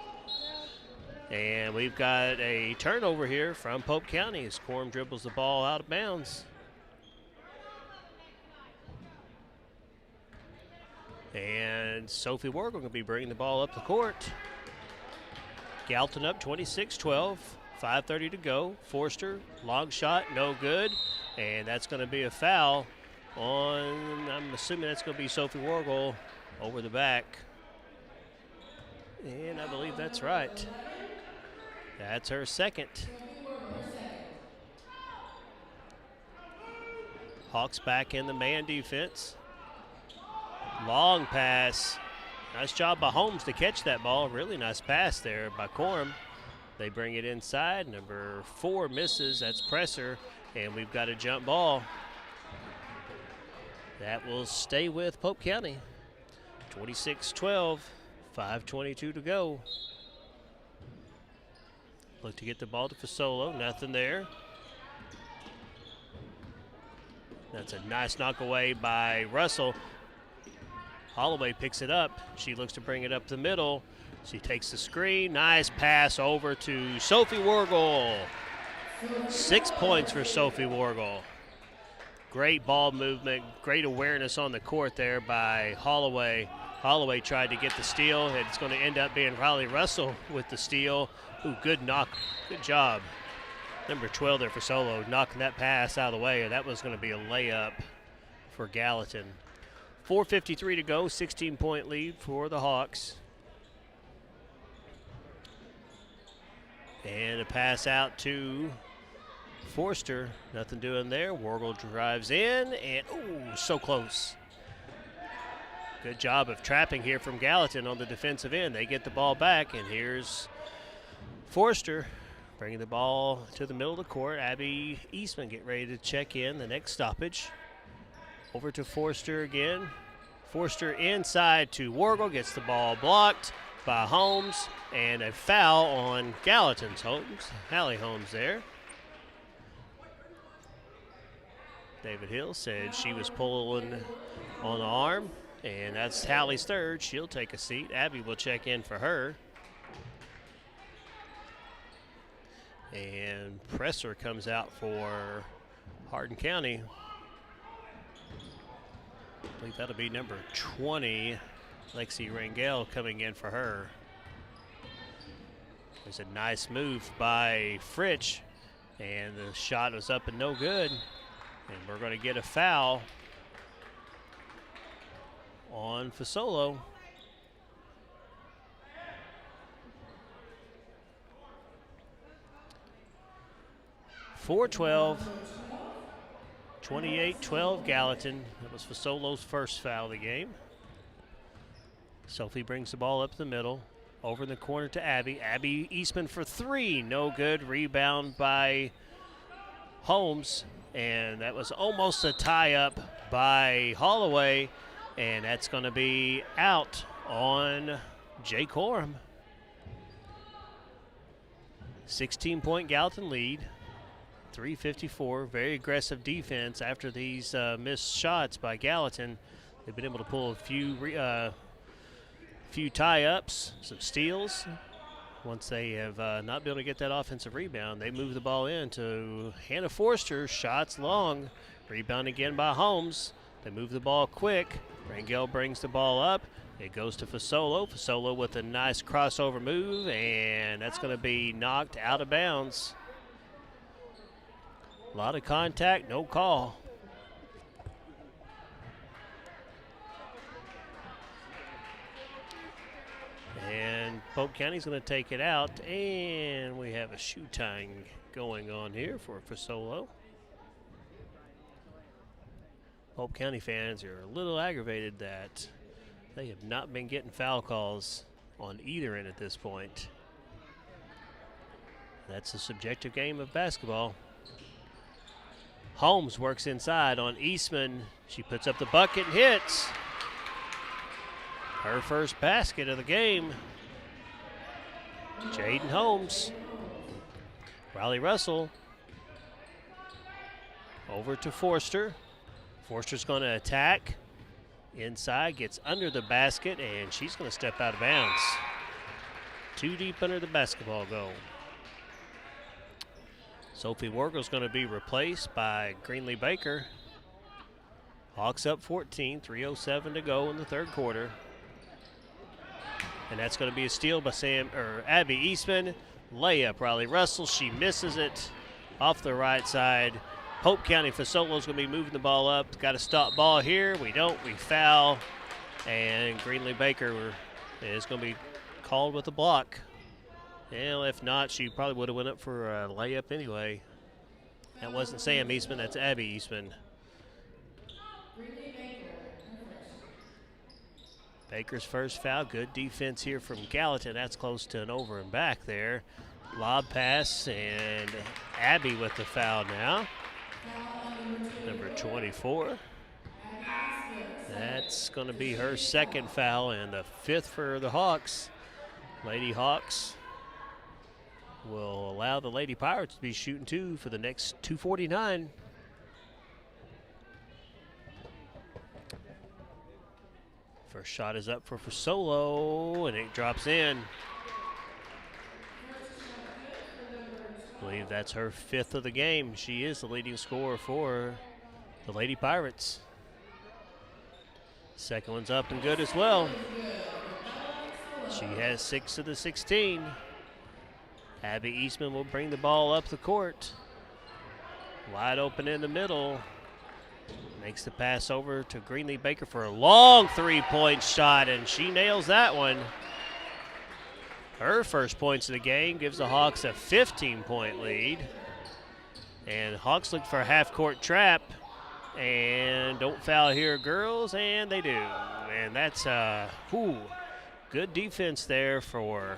And we've got a turnover here from Pope County as Coram dribbles the ball out of bounds. And Sophie Wargle going to be bringing the ball up the court. Gallatin up 26-12, 5:30 to go. Forster, long shot, no good. And that's going to be a foul on, I'm assuming that's going to be Sophie Wargle over the back. And I believe that's right. That's her 2nd. Hawks back in the man defense. Long pass. Nice job by Holmes to catch that ball. Really nice pass there by Coram. They bring it inside. Number 4 misses. That's Presser. And we've got a jump ball. That will stay with Pope County. 26-12, 5:22 to go. Look to get the ball to Fasolo. Nothing there. That's a nice knock away by Russell. Holloway picks it up. She looks to bring it up the middle. She takes the screen. Nice pass over to Sophie Wargle. 6 points for Sophie Wargle. Great ball movement, great awareness on the court there by Holloway. Holloway tried to get the steal. It's going to end up being Riley Russell with the steal. Ooh, good knock. Good job. Number 12 there for Solo, knocking that pass out of the way. That was going to be a layup for Gallatin. 4:53 to go, 16-point lead for the Hawks. And a pass out to Forster. Nothing doing there. Wargle drives in, and ooh, so close. Good job of trapping here from Gallatin on the defensive end. They get the ball back, and here's Forster bringing the ball to the middle of the court. Abby Eastman get ready to check in the next stoppage. Over to Forster again. Forster inside to Wargle, gets the ball blocked by Holmes, and a foul on Gallatin's Holmes. Hallie Holmes there. David Hill said she was pulling on the arm, and that's Hallie's third. She'll take a seat. Abby will check in for her. And Presser comes out for Hardin County. I believe that'll be number 20, Lexi Rangel, coming in for her. There's a nice move by Fritsch, and the shot was up and no good. And we're going to get a foul on Fasolo. 28-12 Gallatin. That was Fasolo's first foul of the game. Sophie brings the ball up the middle. Over in the corner to Abby. Abby Eastman for three. No good. Rebound by Holmes. And that was almost a tie-up by Holloway. And that's going to be out on Jay Corum. 16-point Gallatin lead. 3:54. Very aggressive defense after these missed shots by Gallatin. They've been able to pull a few tie-ups, some steals. Once they have not been able to get that offensive rebound, they move the ball in to Hannah Forster. Shots long. Rebound again by Holmes. They move the ball quick. Rangel brings the ball up. It goes to Fasolo. Fasolo with a nice crossover move, and that's going to be knocked out of bounds. A lot of contact, no call. And Polk County's going to take it out, and we have a shoe tying going on here for Fasolo. Polk County fans are a little aggravated that they have not been getting foul calls on either end at this point. That's a subjective game of basketball. Holmes works inside on Eastman. She puts up the bucket and hits. Her first basket of the game. Jaden Holmes. Riley Russell. Over to Forster. Forster's going to attack. Inside, gets under the basket, and she's going to step out of bounds. Too deep under the basketball goal. Sophie Wargle's going to be replaced by Greenlee Baker. Hawks up 14, 3:07 to go in the third quarter. And that's going to be a steal by Abby Eastman. Layup, Riley Russell. She misses it off the right side. Polk County Fasolo's going to be moving the ball up. Got a stop ball here. We don't. We foul. And Greenlee Baker is going to be called with a block. Well, if not, she probably would have went up for a layup anyway. That wasn't Sam Eastman. That's Abby Eastman. Baker's first foul. Good defense here from Gallatin. That's close to an over and back there. Lob pass, and Abby with the foul now. Number 24. That's going to be her second foul and the fifth for the Hawks. Lady Hawks will allow the Lady Pirates to be shooting two for the next 2:49. First shot is up for Fasolo, and it drops in. I believe that's her fifth of the game. She is the leading scorer for the Lady Pirates. Second one's up and good as well. She has 6 of the 16. Abby Eastman will bring the ball up the court. Wide open in the middle. Makes the pass over to Greenlee Baker for a long three-point shot, and she nails that one. Her first points of the game gives the Hawks a 15-point lead. And Hawks look for a half-court trap. And don't foul here, girls, and they do. And that's good defense there for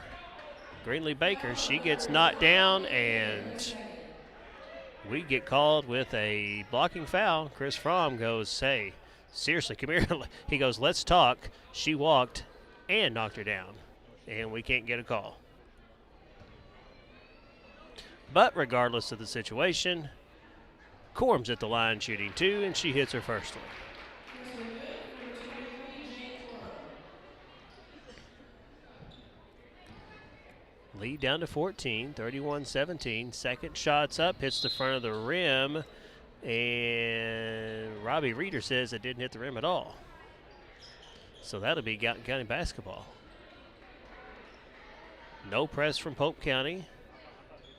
Greenlee Baker. She gets knocked down, and we get called with a blocking foul. Chris Fromm goes, hey, seriously, come here. He goes, let's talk. She walked and knocked her down, and we can't get a call. But regardless of the situation, Corum's at the line shooting two, and she hits her first one. Lead down to 14, 31-17. Second shot's up, hits the front of the rim, and Robbie Reeder says it didn't hit the rim at all. So that'll be Gallatin County basketball. No press from Polk County.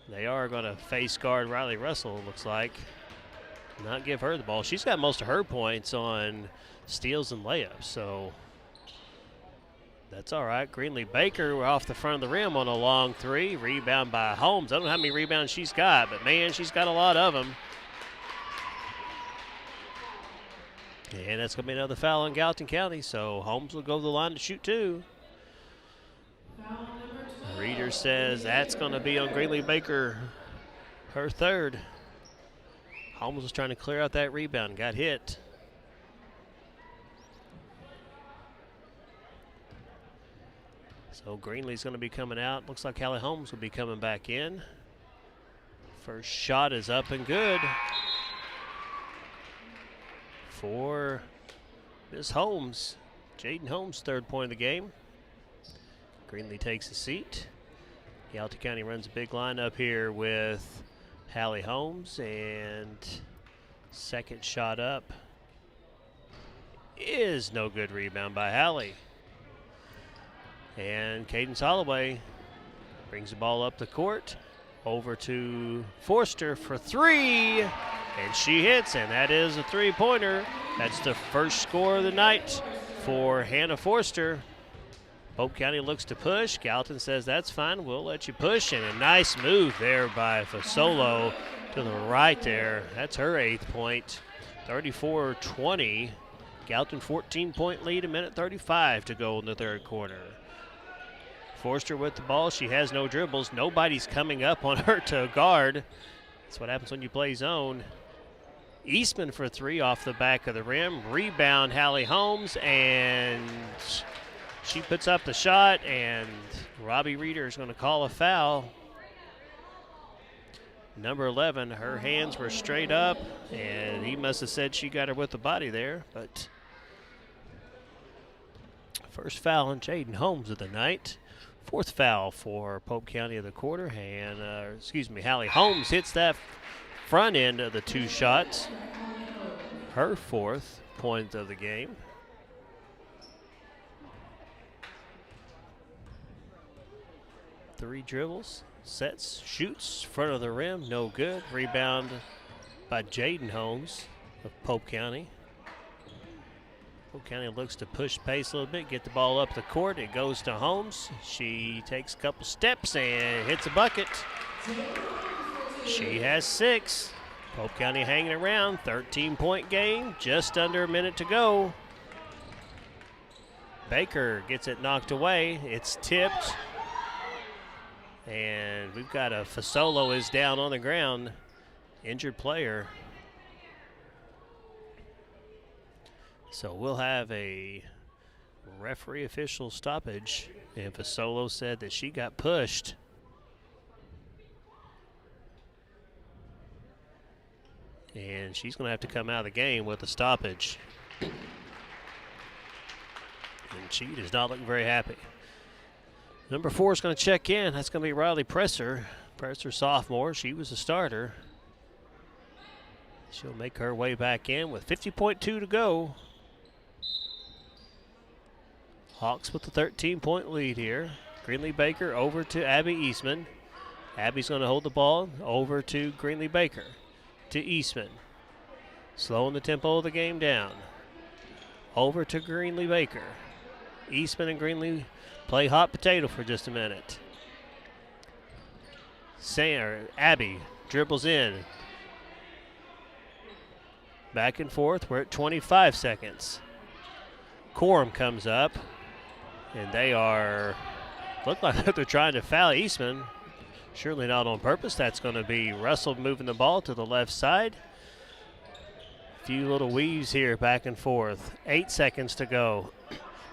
They are going to face guard Riley Russell, it looks like. Not give her the ball. She's got most of her points on steals and layups, so that's all right. Greenlee Baker, we're off the front of the rim on a long three. Rebound by Holmes. I don't know how many rebounds she's got, but, man, she's got a lot of them. And that's going to be another foul on Gallatin County, so Holmes will go to the line to shoot 2. Reader says that's going to be on Greenlee Baker, her 3rd. Holmes was trying to clear out that rebound, got hit. So Greenlee's going to be coming out. Looks like Hallie Holmes will be coming back in. First shot is up and good for Miss Holmes. Jaden Holmes, 3rd point of the game. Greenlee takes a seat. Gallatin County runs a big lineup here with Hallie Holmes, and second shot up is no good. Rebound by Hallie. And Cadence Holloway brings the ball up the court, over to Forster for 3, and she hits, and that is a 3-pointer. That's the first score of the night for Hannah Forster. Pope County looks to push. Gallatin says that's fine, we'll let you push, and a nice move there by Fasolo to the right there. That's her 8th point, 34-20. Gallatin 14-point lead, 1:35 to go in the 3rd quarter. Forster with the ball. She has no dribbles. Nobody's coming up on her to guard. That's what happens when you play zone. Eastman for 3 off the back of the rim. Rebound, Hallie Holmes, and she puts up the shot, and Robbie Reeder is going to call a foul. Number 11, her hands were straight up, and he must have said she got her with the body there, but first foul on Jaden Holmes of the night. 4th foul for Pope County of the quarter, and Hallie Holmes hits that front end of the 2 shots. Her 4th point of the game. Three dribbles, sets, shoots, front of the rim, no good. Rebound by Jaden Holmes of Pope County. Pope County looks to push pace a little bit, get the ball up the court. It goes to Holmes. She takes a couple steps and hits a bucket. She has 6. Pope County hanging around, 13-point game, just under a minute to go. Baker gets it knocked away. It's tipped. And we've got a Fasolo is down on the ground, injured player. So we'll have a referee official stoppage, and Fasolo said that she got pushed. And she's going to have to come out of the game with a stoppage. And she does not look very happy. Number 4 is going to check in. That's going to be Riley Presser. Presser, sophomore. She was a starter. She'll make her way back in with 50.2 to go. Hawks with the 13-point lead here. Greenlee Baker over to Abby Eastman. Abby's going to hold the ball over to Greenlee Baker. To Eastman. Slowing the tempo of the game down. Over to Greenlee Baker. Eastman and Greenlee play hot potato for just a minute. Abby dribbles in. Back and forth. We're at 25 seconds. Corum comes up. And they look like they're trying to foul Eastman. Surely not on purpose. That's going to be Russell moving the ball to the left side. A few little weaves here back and forth. 8 seconds to go.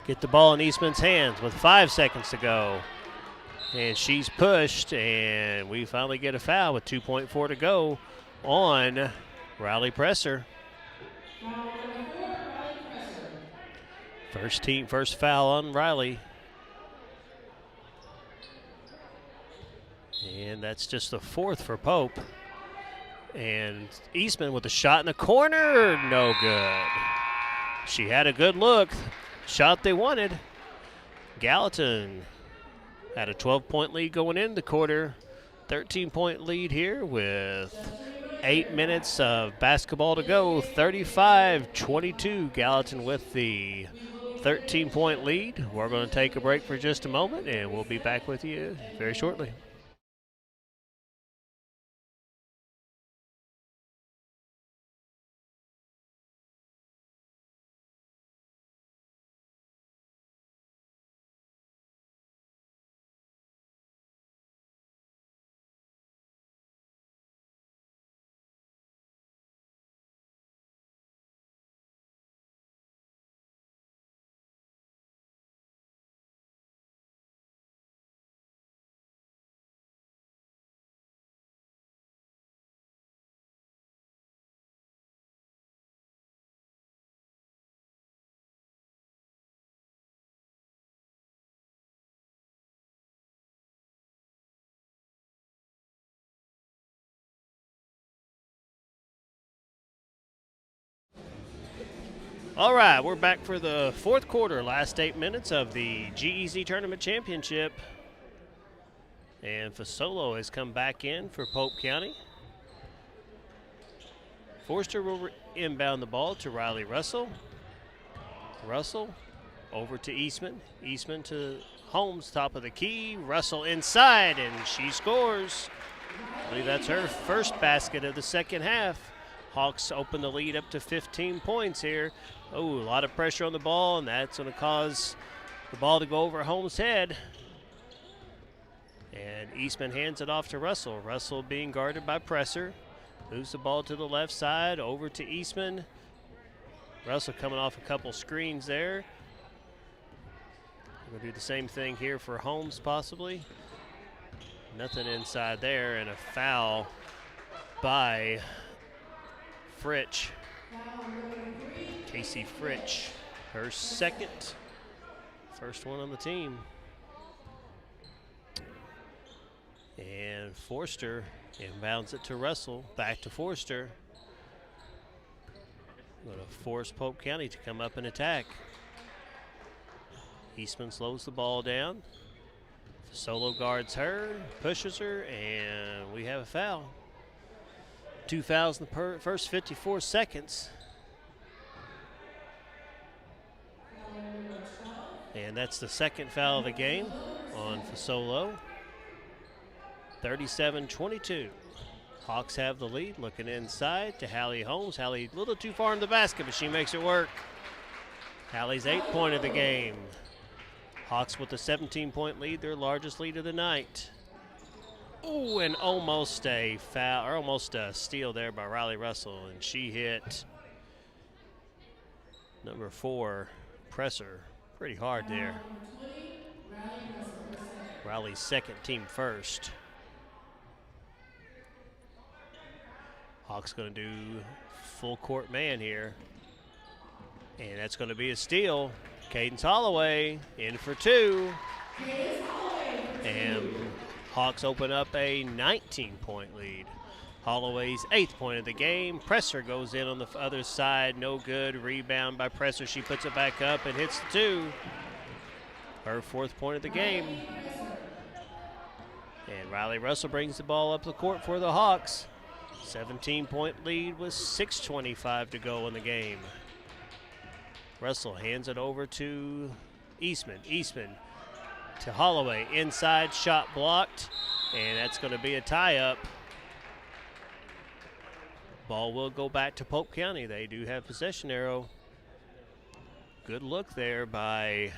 Get the ball in Eastman's hands with 5 seconds to go. And she's pushed, and we finally get a foul with 2.4 to go on Riley Presser. First foul on Riley. And that's just the 4th for Pope. And Eastman with a shot in the corner, no good. She had a good look, shot they wanted. Gallatin had a 12-point lead going into the quarter. 13-point lead here with 8 minutes of basketball to go. 35-22, Gallatin with the 13-point lead. We're going to take a break for just a moment, and we'll be back with you very shortly. All right, we're back for the fourth quarter, last 8 minutes of the GEC Tournament Championship. And Fasolo has come back in for Pope County. Forster will inbound the ball to Riley Russell. Russell over to Eastman. Eastman to Holmes, top of the key. Russell inside, and she scores. I believe that's her first basket of the second half. Hawks open the lead up to 15 points here. Oh, a lot of pressure on the ball, and that's going to cause the ball to go over Holmes' head. And Eastman hands it off to Russell. Russell being guarded by Presser. Moves the ball to the left side, over to Eastman. Russell coming off a couple screens there. We'll do the same thing here for Holmes, possibly. Nothing inside there, and a foul by Fritsch. Casey Fritsch, her second, first one on the team. And Forster inbounds it to Russell, back to Forster. Going to force Pope County to come up and attack. Eastman slows the ball down. Solo guards her, pushes her, and we have a foul. 2 fouls in the first 54 seconds. And that's the second foul of the game on Fasolo. 37-22. Hawks have the lead, looking inside to Hallie Holmes. Hallie a little too far in the basket, but she makes it work. Hallie's 8th point of the game. Hawks with a 17-point lead, their largest lead of the night. Oh, and almost a foul, or almost a steal there by Riley Russell, and she hit number 4, Presser, pretty hard there. Riley's second, team first. Hawks going to do full court man here, and that's going to be a steal. Cadence Holloway in for 2. And Hawks open up a 19-point lead. Holloway's 8th point of the game. Presser goes in on the other side. No good. Rebound by Presser. She puts it back up and hits the 2. Her 4th point of the game. And Riley Russell brings the ball up the court for the Hawks. 17-point lead with 6:25 to go in the game. Russell hands it over to Eastman. Eastman to Holloway. Inside, shot blocked, and that's going to be a tie-up. Ball will go back to Pope County. They do have possession arrow. Good look there by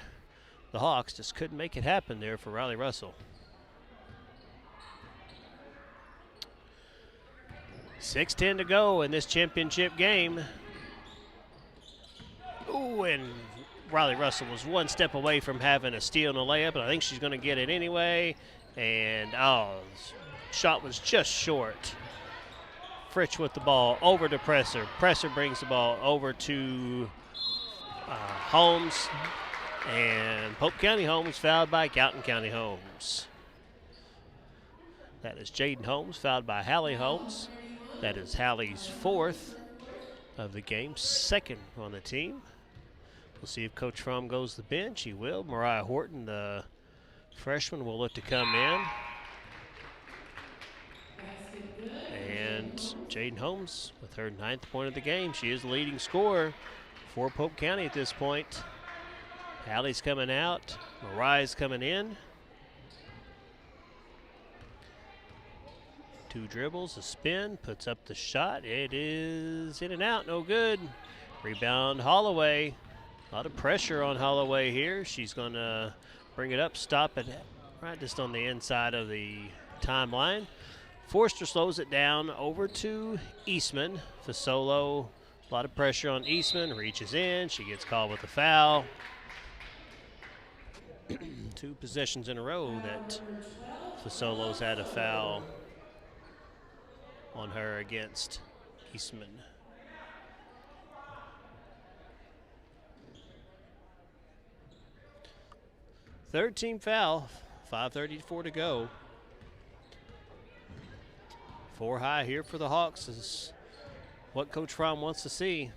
the Hawks. Just couldn't make it happen there for Riley Russell. 6:10 to go in this championship game. Ooh, and Riley Russell was one step away from having a steal and a layup, and I think she's going to get it anyway. And, shot was just short. Fritsch with the ball over to Presser. Presser brings the ball over to Holmes. And Pope County Holmes fouled by Gallatin County Holmes. That is Jaden Holmes fouled by Hallie Holmes. That is Hallie's 4th of the game, 2nd on the team. We'll see if Coach Fromm goes to the bench. He will. Mariah Horton, the freshman, will look to come in. And Jaden Holmes with her 9th point of the game. She is the leading scorer for Pope County at this point. Hallie's coming out. Mariah's coming in. 2 dribbles, a spin, puts up the shot. It is in and out, no good. Rebound, Holloway. A lot of pressure on Holloway here. She's going to bring it up, stop it right just on the inside of the timeline. Forster slows it down over to Eastman. Fasolo, a lot of pressure on Eastman, reaches in. She gets called with a foul. 2 possessions in a row that Fasolo's had a foul on her against Eastman. Third team foul, 5:34 to go. 4 high here for the Hawks is what Coach Fromm wants to see.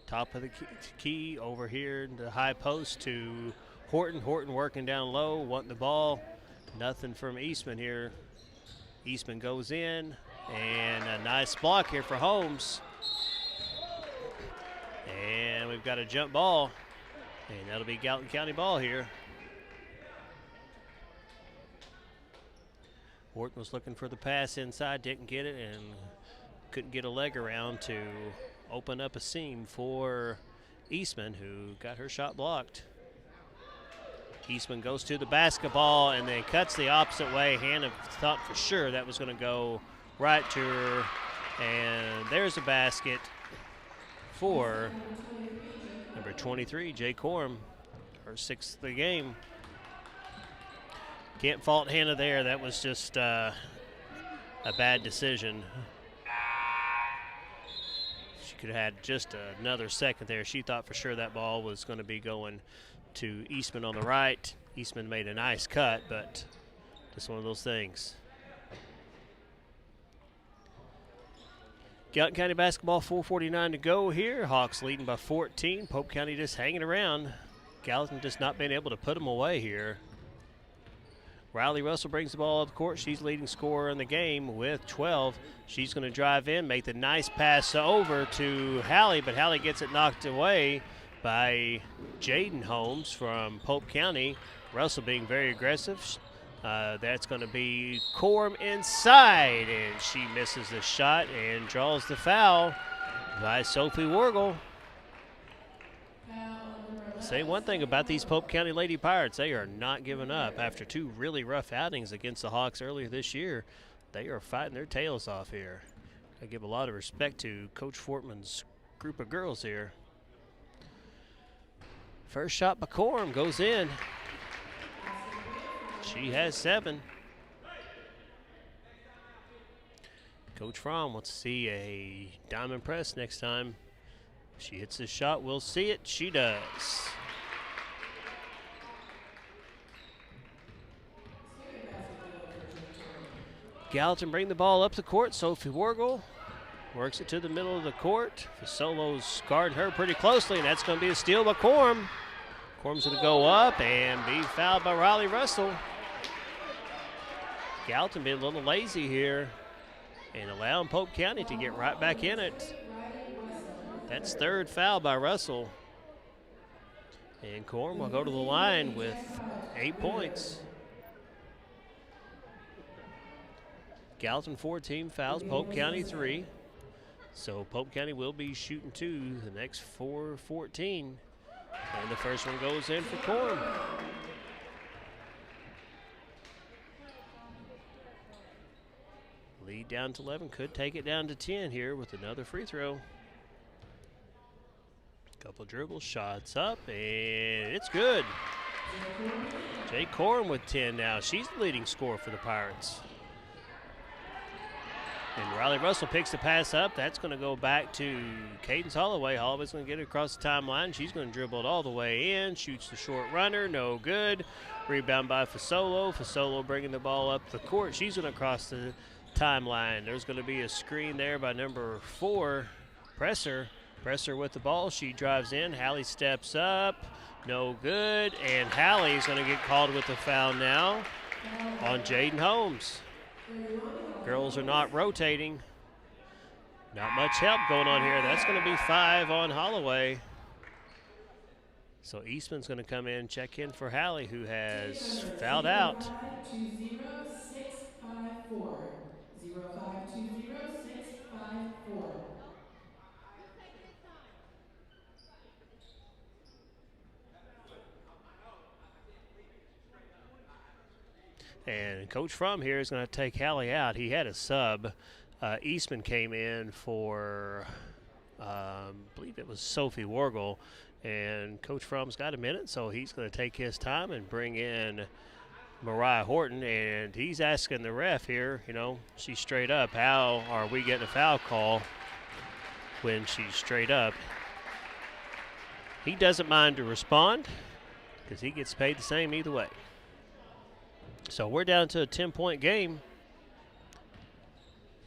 Top of the key over here in the high post to Horton. Horton working down low, wanting the ball. Nothing from Eastman here. Eastman goes in, and a nice block here for Holmes. And we've got a jump ball, and that'll be Gallatin County ball here. Horton was looking for the pass inside, didn't get it, and couldn't get a leg around to open up a seam for Eastman, who got her shot blocked. Eastman goes to the basketball and then cuts the opposite way. Hannah thought for sure that was going to go right to her, and there's a basket for number 23, Jay Corum, her 6th of the game. Can't fault Hannah there. That was just a bad decision. She could have had just another second there. She thought for sure that ball was going to be going to Eastman on the right. Eastman made a nice cut, but just one of those things. Gallatin County basketball, 4:49 to go here. Hawks leading by 14. Pope County just hanging around. Gallatin just not being able to put them away here. Riley Russell brings the ball up the court. She's leading scorer in the game with 12. She's going to drive in, make the nice pass over to Hallie, but Hallie gets it knocked away by Jaden Holmes from Pope County. Russell being very aggressive. That's going to be Corum inside, and she misses the shot and draws the foul by Sophie Wargle. Say one thing about these Pope County Lady Pirates, they are not giving up. After 2 really rough outings against the Hawks earlier this year, they are fighting their tails off here. I give a lot of respect to Coach Fortman's group of girls here. First shot by Corum goes in. She has 7. Coach Fromm wants to see a diamond press next time. She hits the shot, we'll see it. She does. Gallatin bring the ball up the court. Sophie Wargle works it to the middle of the court. Fasolo's guarding her pretty closely, and that's going to be a steal by Corum. Corum's going to go up and be fouled by Riley Russell. Gallatin being a little lazy here and allowing Pope County to get right back in it. That's 3rd foul by Russell. And Corum will go to the line with 8 points. Gallatin 14 fouls, Pope County 3. So Pope County will be shooting 2 the next 4-14. And the first one goes in for Corum. Lead down to 11, could take it down to 10 here with another free throw. Couple dribbles, shots up, and it's good. Jay Corum with 10 now. She's the leading scorer for the Pirates. And Riley Russell picks the pass up. That's going to go back to Cadence Holloway. Holloway's going to get it across the timeline. She's going to dribble it all the way in. Shoots the short runner, no good. Rebound by Fasolo. Fasolo bringing the ball up the court. She's going to cross the timeline. There's going to be a screen there by number 4, Presser. Presser with the ball. She drives in. Hallie steps up. No good. And Hallie's going to get called with the foul now on Jaden Holmes. Girls are not rotating. Not much help going on here. That's going to be 5 on Holloway. So Eastman's going to come in, check in for Hallie, who has fouled out. 0520-654. And Coach Fromm here is going to take Hallie out. He had a sub. Eastman came in for, I believe it was Sophie Wargle. And Coach Fromm's got a minute, so he's going to take his time and bring in Mariah Horton. And he's asking the ref here, you know, she's straight up. How are we getting a foul call when she's straight up? He doesn't mind to respond because he gets paid the same either way. So we're down to a 10-point game.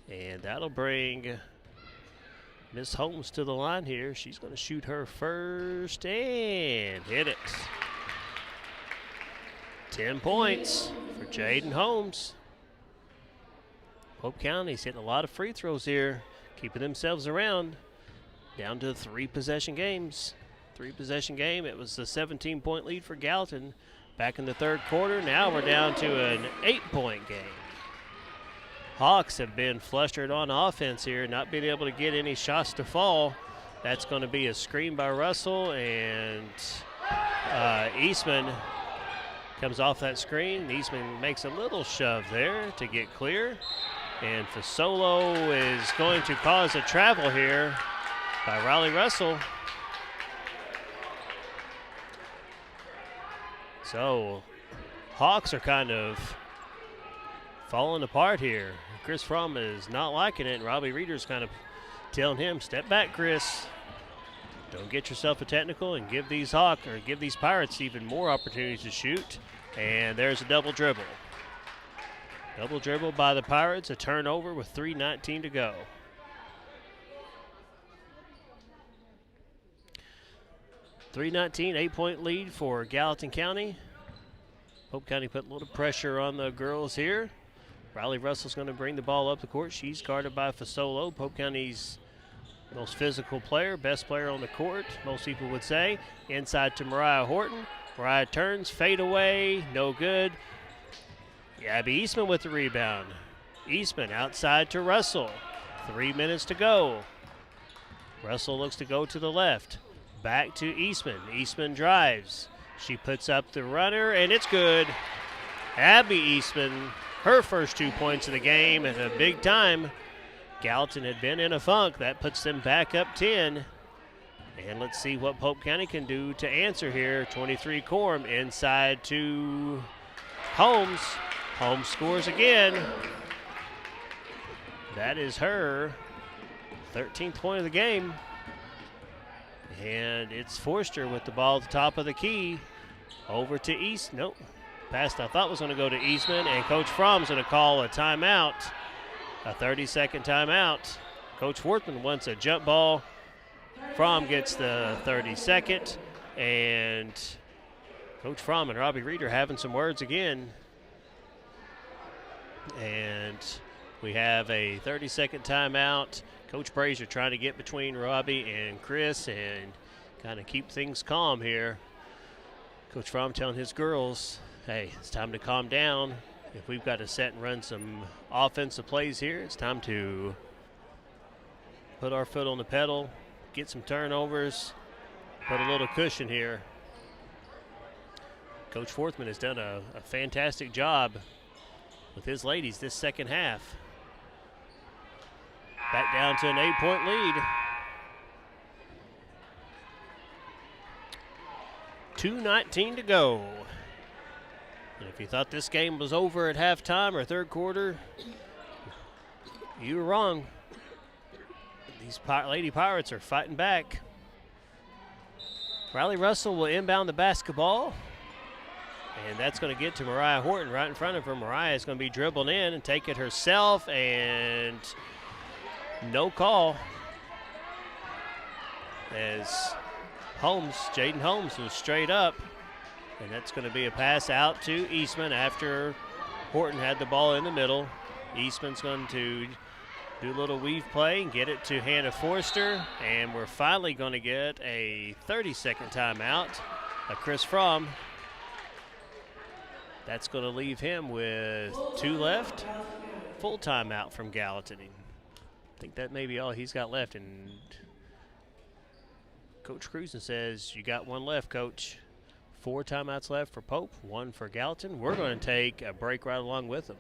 And that'll bring Miss Holmes to the line here. She's going to shoot her first and hit it. 10 points for Jaden Holmes. Pope County's hitting a lot of free throws here, keeping themselves around. Down to 3 possession games. 3 possession game. It was a 17-point lead for Gallatin back in the third quarter. Now we're down to an 8-point game. Hawks have been flustered on offense here, not being able to get any shots to fall. That's going to be a screen by Russell, and Eastman comes off that screen. Eastman makes a little shove there to get clear, and Fasolo is going to cause a travel here by Riley Russell. So Hawks are kind of falling apart here. Chris Fromm is not liking it, and Robbie Reeder's kind of telling him, step back, Chris. Don't get yourself a technical and give these Pirates even more opportunities to shoot. And there's a double dribble. Double dribble by the Pirates, a turnover with 3:19 to go. .319, 8-point lead for Gallatin County. Pope County put a little pressure on the girls here. Riley Russell's going to bring the ball up the court. She's guarded by Fasolo, Pope County's most physical player, best player on the court, most people would say. Inside to Mariah Horton. Mariah turns, fade away, no good. Abby Eastman with the rebound. Eastman outside to Russell. 3 minutes to go. Russell looks to go to the left. Back to Eastman. Eastman drives. She puts up the runner, and it's good. Abby Eastman, her first 2 points of the game at a big time. Gallatin had been in a funk. That puts them back up 10. And let's see what Pope County can do to answer here. 23 Corum inside to Holmes. Holmes scores again. That is her 13th point of the game. And it's Forster with the ball at the top of the key. Over to East. Nope. Pass I thought was going to go to Eastman, and Coach Fromm's going to call a timeout. A 30-second timeout. Coach Worthman wants a jump ball. Fromm gets the 32nd, and Coach Fromm and Robbie Reeder having some words again. And we have a 30-second timeout. Coach Brazier trying to get between Robbie and Chris and kind of keep things calm here. Coach Fromm telling his girls, hey, it's time to calm down. If we've got to set and run some offensive plays here, it's time to put our foot on the pedal, get some turnovers, put a little cushion here. Coach Forthman has done a fantastic job with his ladies this second half. Back down to an 8-point lead. 2:19 to go. And if you thought this game was over at halftime or third quarter, you were wrong. These Lady Pirates are fighting back. Riley Russell will inbound the basketball. And that's going to get to Mariah Horton right in front of her. Mariah is going to be dribbling in and take it herself, and no call. As Jaden Holmes was straight up. And that's going to be a pass out to Eastman after Horton had the ball in the middle. Eastman's going to do a little weave play and get it to Hannah Forster. And we're finally going to get a 30-second timeout. Chris Fromm. That's going to leave him with 2 left. Full timeout from Gallatin. I think that may be all he's got left. And Coach Cruzen says, you got 1 left, Coach. 4 timeouts left for Pope, 1 for Gallatin. We're going to take a break right along with them.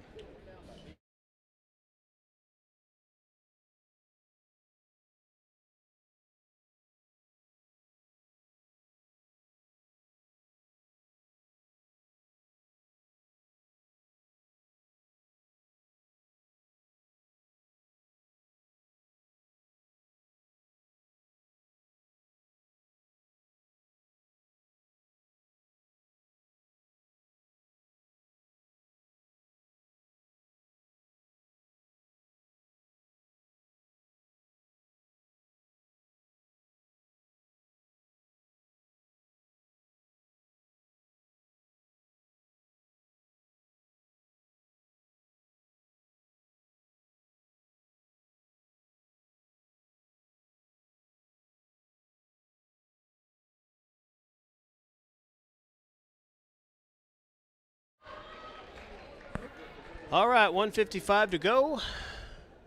All right, 1:55 to go.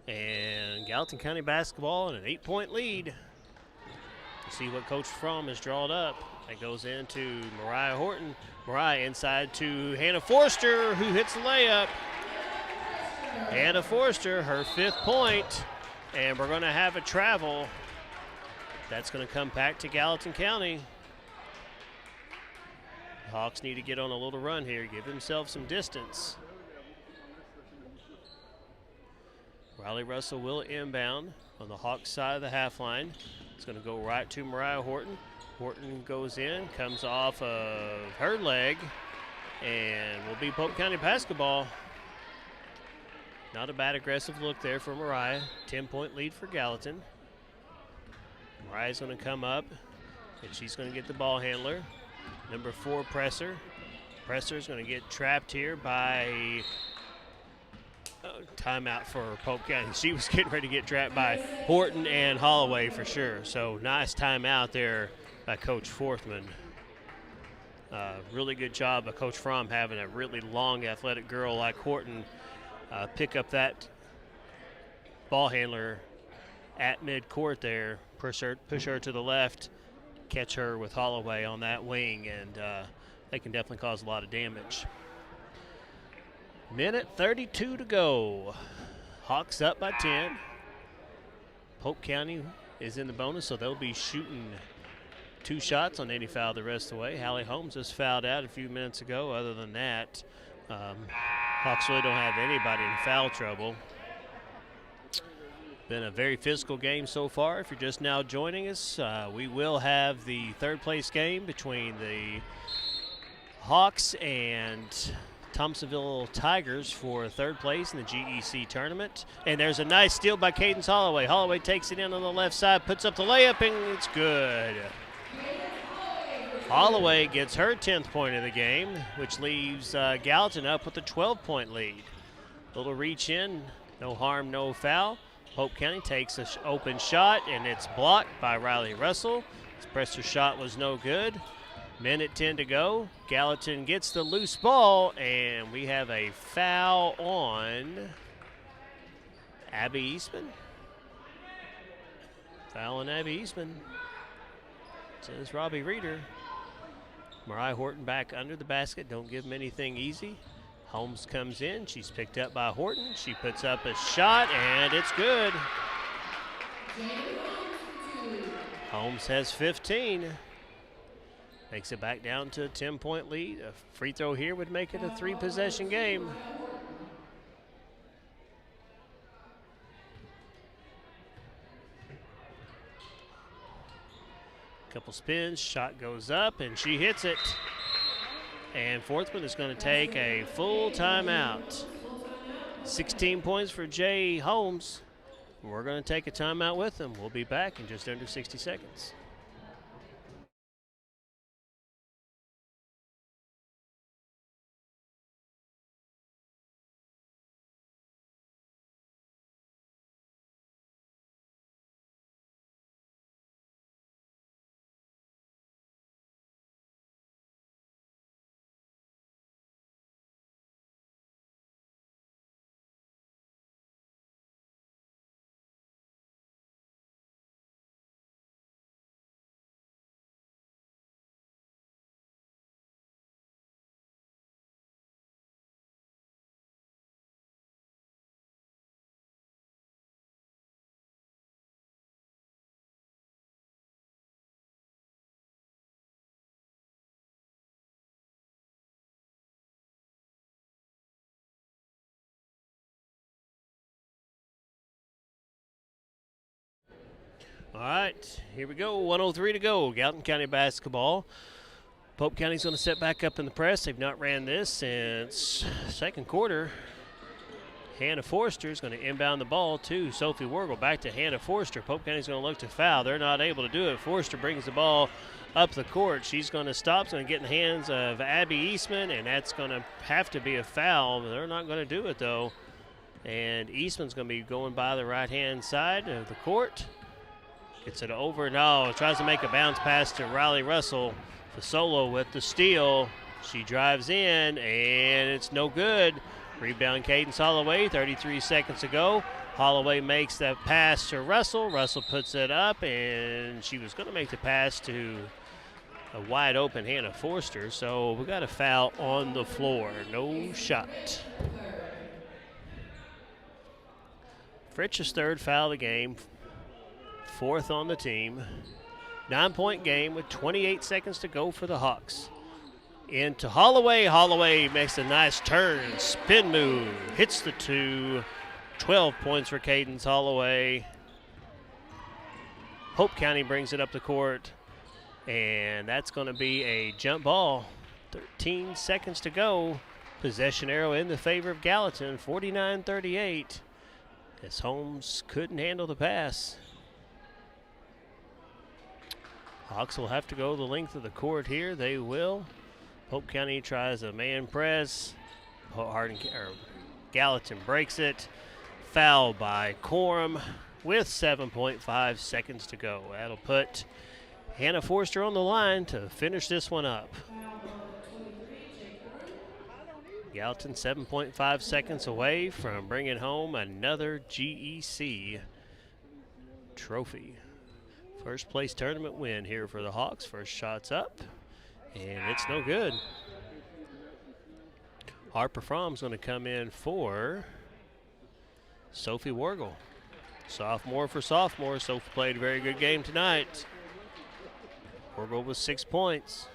And Gallatin County basketball in an 8-point lead. See what Coach Fromm has drawn up. That goes into Mariah Horton. Mariah inside to Hannah Forster, who hits the layup. Hannah Forster, her 5th point. And we're going to have a travel. That's going to come back to Gallatin County. Hawks need to get on a little run here, give themselves some distance. Riley Russell will inbound on the Hawks side of the half line. It's going to go right to Mariah Horton. Horton goes in, comes off of her leg, and will be Pope County basketball. Not a bad aggressive look there for Mariah. 10-point lead for Gallatin. Mariah's going to come up, and she's going to get the ball handler. Number 4, Presser. Presser's going to get trapped here by timeout for Pope County. She was getting ready to get trapped by Horton and Holloway for sure. So nice timeout there by Coach Forthman. Really good job by Coach Fromm having a really long athletic girl like Horton pick up that ball handler at mid-court there, push her to the left, catch her with Holloway on that wing, and they can definitely cause a lot of damage. Minute 32 to go. Hawks up by 10. Pope County is in the bonus, so they'll be shooting 2 shots on any foul the rest of the way. Hallie Holmes just fouled out a few minutes ago. Other than that, Hawks really don't have anybody in foul trouble. Been a very physical game so far. If you're just now joining us, we will have the 3rd place game between the Hawks and Thompsonville Tigers for 3rd place in the GEC tournament. And there's a nice steal by Cadence Holloway. Holloway takes it in on the left side, puts up the layup, and it's good. Holloway gets her 10th point of the game, which leaves Gallatin up with a 12-point lead. Little reach in, no harm, no foul. Pope County takes an open shot, and it's blocked by Riley Russell. His presser shot was no good. Minute 10 to go. Gallatin gets the loose ball, and we have a foul on Abby Eastman. Foul on Abby Eastman. Says Robbie Reeder. Mariah Horton back under the basket. Don't give him anything easy. Holmes comes in. She's picked up by Horton. She puts up a shot, and it's good. Holmes has 15. Makes it back down to a 10-point lead. A free throw here would make it a 3-possession game. Couple spins, shot goes up, and she hits it. And Forthman is going to take a full timeout. 16 points for Jay Holmes. We're going to take a timeout with him. We'll be back in just under 60 seconds. All right, here we go. 1:03 to go. Gallatin County basketball. Pope County's going to set back up in the press. They've not ran this since 2nd quarter. Hannah Forster is going to inbound the ball to Sophie Wargle. Back to Hannah Forster. Pope County's going to look to foul. They're not able to do it. Forster brings the ball up the court. She's going to stop. It's going to get in the hands of Abby Eastman, and that's going to have to be a foul. They're not going to do it, though. And Eastman's going to be going by the right-hand side of the court. Gets it over. No, tries to make a bounce pass to Riley Russell. The solo with the steal. She drives in, and it's no good. Rebound Cadence Holloway, 33 seconds to go. Holloway makes that pass to Russell. Russell puts it up, and she was going to make the pass to a wide open Hannah Forster. So we got a foul on the floor. No shot. Fritch's third foul of the game, fourth on the team. 9-point game with 28 seconds to go for the Hawks. Into Holloway. Holloway makes a nice turn, spin move, hits the two. 12 points for Cadence Holloway. Hope County brings it up the court, and that's going to be a jump ball. 13 seconds to go. Possession arrow in the favor of Gallatin, 49-38. As Holmes couldn't handle the pass. Hawks will have to go the length of the court here. They will. Polk County tries a man press. Gallatin breaks it. Foul by Coram with 7.5 seconds to go. That'll put Hannah Forster on the line to finish this one up. Gallatin 7.5 seconds away from bringing home another GEC trophy. First place tournament win here for the Hawks. First shot's up, and it's no good. Harper Fromm's going to come in for Sophie Wargle. Sophomore for sophomore. Sophie played a very good game tonight. Wargle with 6 points.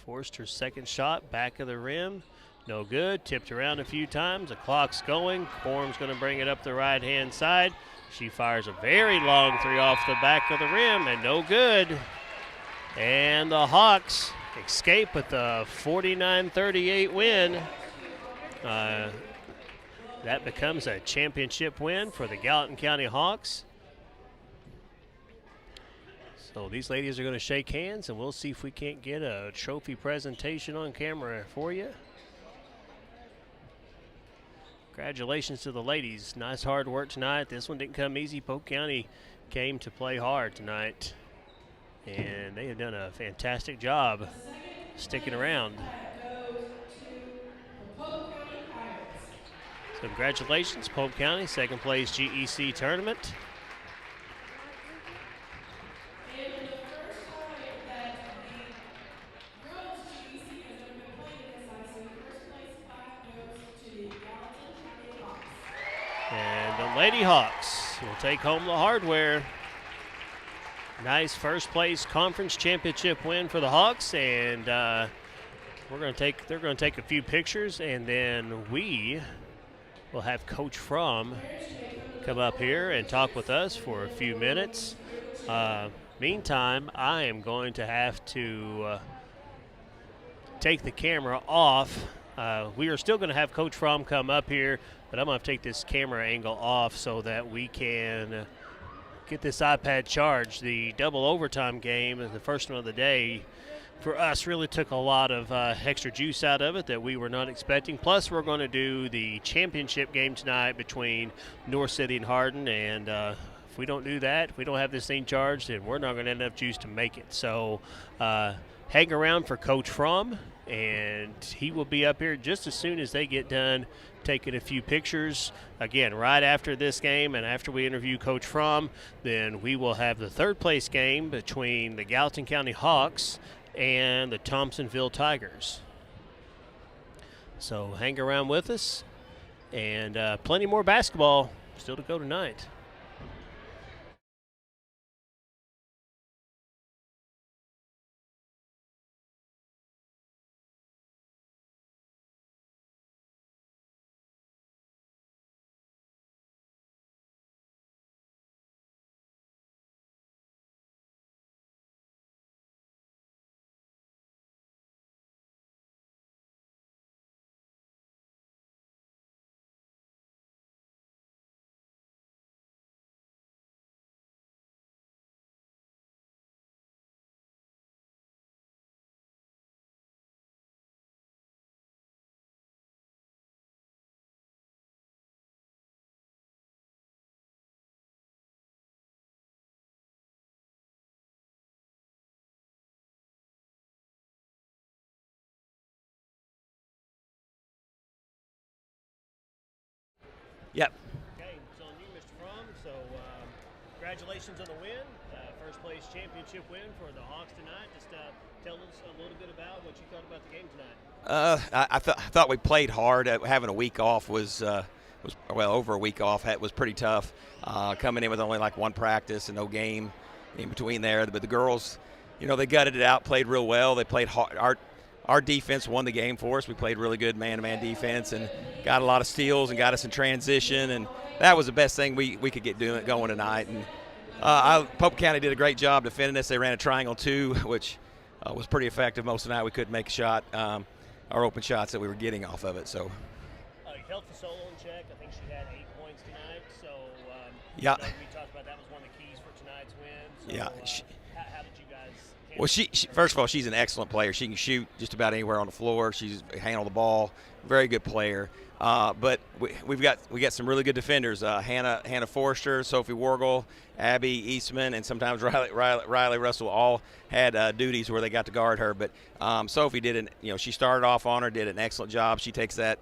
Forster's second shot, back of the rim. No good. Tipped around a few times. The clock's going. Coram's going to bring it up the right-hand side. She fires a very long three off the back of the rim, and no good. And the Hawks escape with a 49-38 win. That becomes a championship win for the Gallatin County Hawks. So these ladies are going to shake hands, and we'll see if we can't get a trophy presentation on camera for you. Congratulations to the ladies. Nice hard work tonight. This one didn't come easy. Polk County came to play hard tonight, and they have done a fantastic job sticking around. So congratulations, Polk County, second place GEC tournament. And the Lady Hawks will take home the hardware. Nice first place conference championship win for the Hawks, and they're going to take a few pictures, and then we will have Coach Fromm come up here and talk with us for a few minutes. Meantime, I am going to have to take the camera off. We are still going to have Coach Fromm come up here, but I'm going to take this camera angle off so that we can get this iPad charged. The double overtime game, the first one of the day, for us really took a lot of extra juice out of it that we were not expecting. Plus, we're going to do the championship game tonight between North City and Hardin, and if we don't do that, if we don't have this thing charged, then we're not going to have enough juice to make it. So hang around for Coach Fromm, and he will be up here just as soon as they get done taking a few pictures. Again, right after this game and after we interview Coach Fromm, then we will have the third place game between the Gallatin County Hawks and the Thompsonville Tigers. So hang around with us, and plenty more basketball still to go tonight. Yep. Okay, it's on you, Mr. Fromm. So congratulations on the win. First place championship win for the Hawks tonight. Just tell us a little bit about what you thought about the game tonight. I thought we played hard. Having a week off was over a week off. Was pretty tough. Coming in with only like one practice and no game in between there. But the girls, they gutted it out, played real well. They played hard. Our defense won the game for us. We played really good man-to-man defense and got a lot of steals and got us in transition. And that was the best thing we could get going tonight. And Pope County did a great job defending us. They ran a triangle 2, which was pretty effective most of the night. We couldn't make a shot. Our open shots that we were getting off of it. So you held Fasolo in check. I think she had 8 points tonight. So yeah, we talked about that was one of the keys for tonight's win. So, yeah. How did you guys? Well, she first of all, she's an excellent player. She can shoot just about anywhere on the floor. She's handle the ball. Very good player. But we got some really good defenders. Hannah Forrester, Sophie Wargle, Abby Eastman, and sometimes Riley Russell all had duties where they got to guard her. But Sophie she started off on her, did an excellent job. She takes that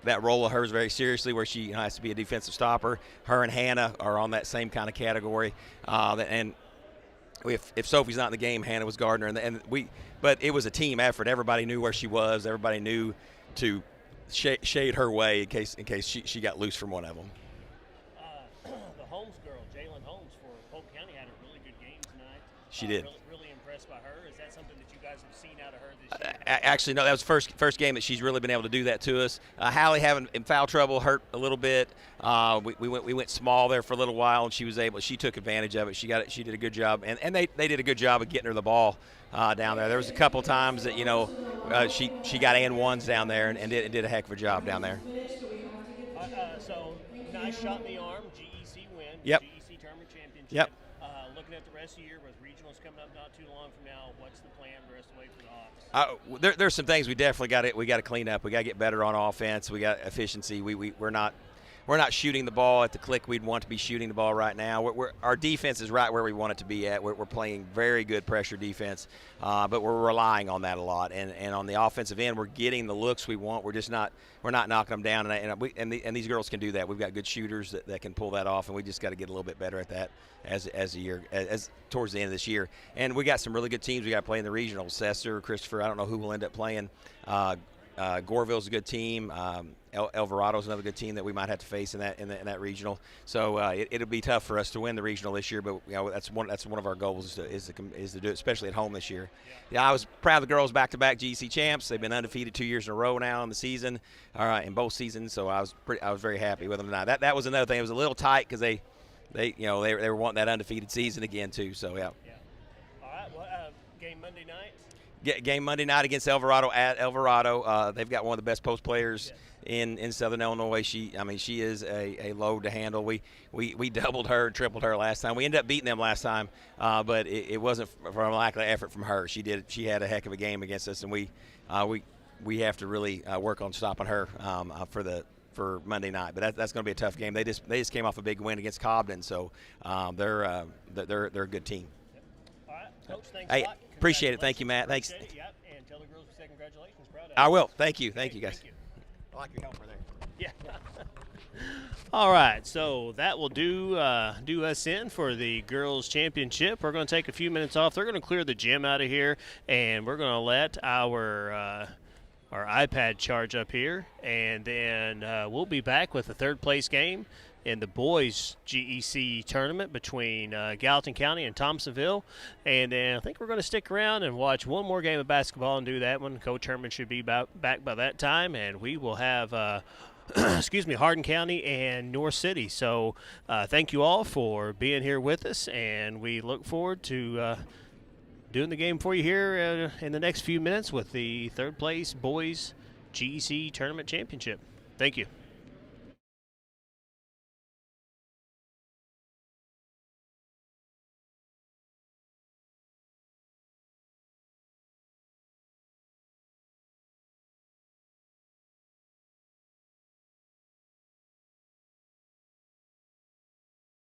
role of hers very seriously, where she has to be a defensive stopper. Her and Hannah are on that same kind of category. And if Sophie's not in the game, Hannah was guarding her, but it was a team effort. Everybody knew where she was. Everybody knew to shade her way in case she got loose from one of them. The Holmes girl, Jalen Holmes for Polk County, had a really good game tonight. She did. Really impressed by her. Is that something that you guys have seen out of her this year? Actually, no. That was the first game that she's really been able to do that to us. Hallie having in foul trouble hurt a little bit. We went small there for a little while, and she took advantage of it. She did a good job, and they did a good job of getting her the ball down there. There was a couple times that she got and ones down there and did a heck of a job down there. So nice shot in the arm, GEC win. Yep. GEC tournament championship. Yep. Looking at the rest of the year with regionals coming up not too long from now, what's the plan the rest of the way for the Hawks? There's some things we definitely got to clean up. We got to get better on offense. We got efficiency. We're not shooting the ball at the click we'd want to be shooting the ball right now. Our defense is right where we want it to be at. We're playing very good pressure defense, but we're relying on that a lot. And on the offensive end, we're getting the looks we want. We're not knocking them down. And these girls can do that. We've got good shooters that can pull that off, and we just got to get a little bit better at that as towards the end of this year. And we got some really good teams we got to play in the regionals. Sester, Christopher. I don't know who will end up playing. Goreville's a good team. Alvarado's another good team that we might have to face in that regional. So it'll be tough for us to win the regional this year, but that's one of our goals is to do it, especially at home this year. Yeah, I was proud of the girls back-to-back GEC champs. They've been undefeated 2 years in a row now in the season, in both seasons. So I was very happy with them tonight. That was another thing. It was a little tight because they were wanting that undefeated season again too. So yeah. All right. Well, game Monday night. Game Monday night against Alvarado at Alvarado. They've got one of the best post players in Southern Illinois. She is a load to handle. We doubled her and tripled her last time. We ended up beating them last time, but it wasn't from a lack of effort from her. She had a heck of a game against us, and we have to really work on stopping her for Monday night. But that's going to be a tough game. They just came off a big win against Cobden, so they're a good team. All right, Coach, thanks a lot. Appreciate it. Thank you, Matt. Thanks. Yep, and tell the girls we say congratulations. Proud of I you. will. Thank you, guys. Thank you. I like your helper there. Yeah. All right, so that will do us in for the girls' championship. We're going to take a few minutes off. They're going to clear the gym out of here, and we're going to let our iPad charge up here, and then we'll be back with the third place game in the boys GEC tournament between Gallatin County and Thompsonville. And then I think we're going to stick around and watch one more game of basketball and do that one. Coach Herman should be back by that time, and we will have Hardin County and North City. So thank you all for being here with us, and we look forward to doing the game for you here in the next few minutes with the third place boys GEC tournament championship. Thank you.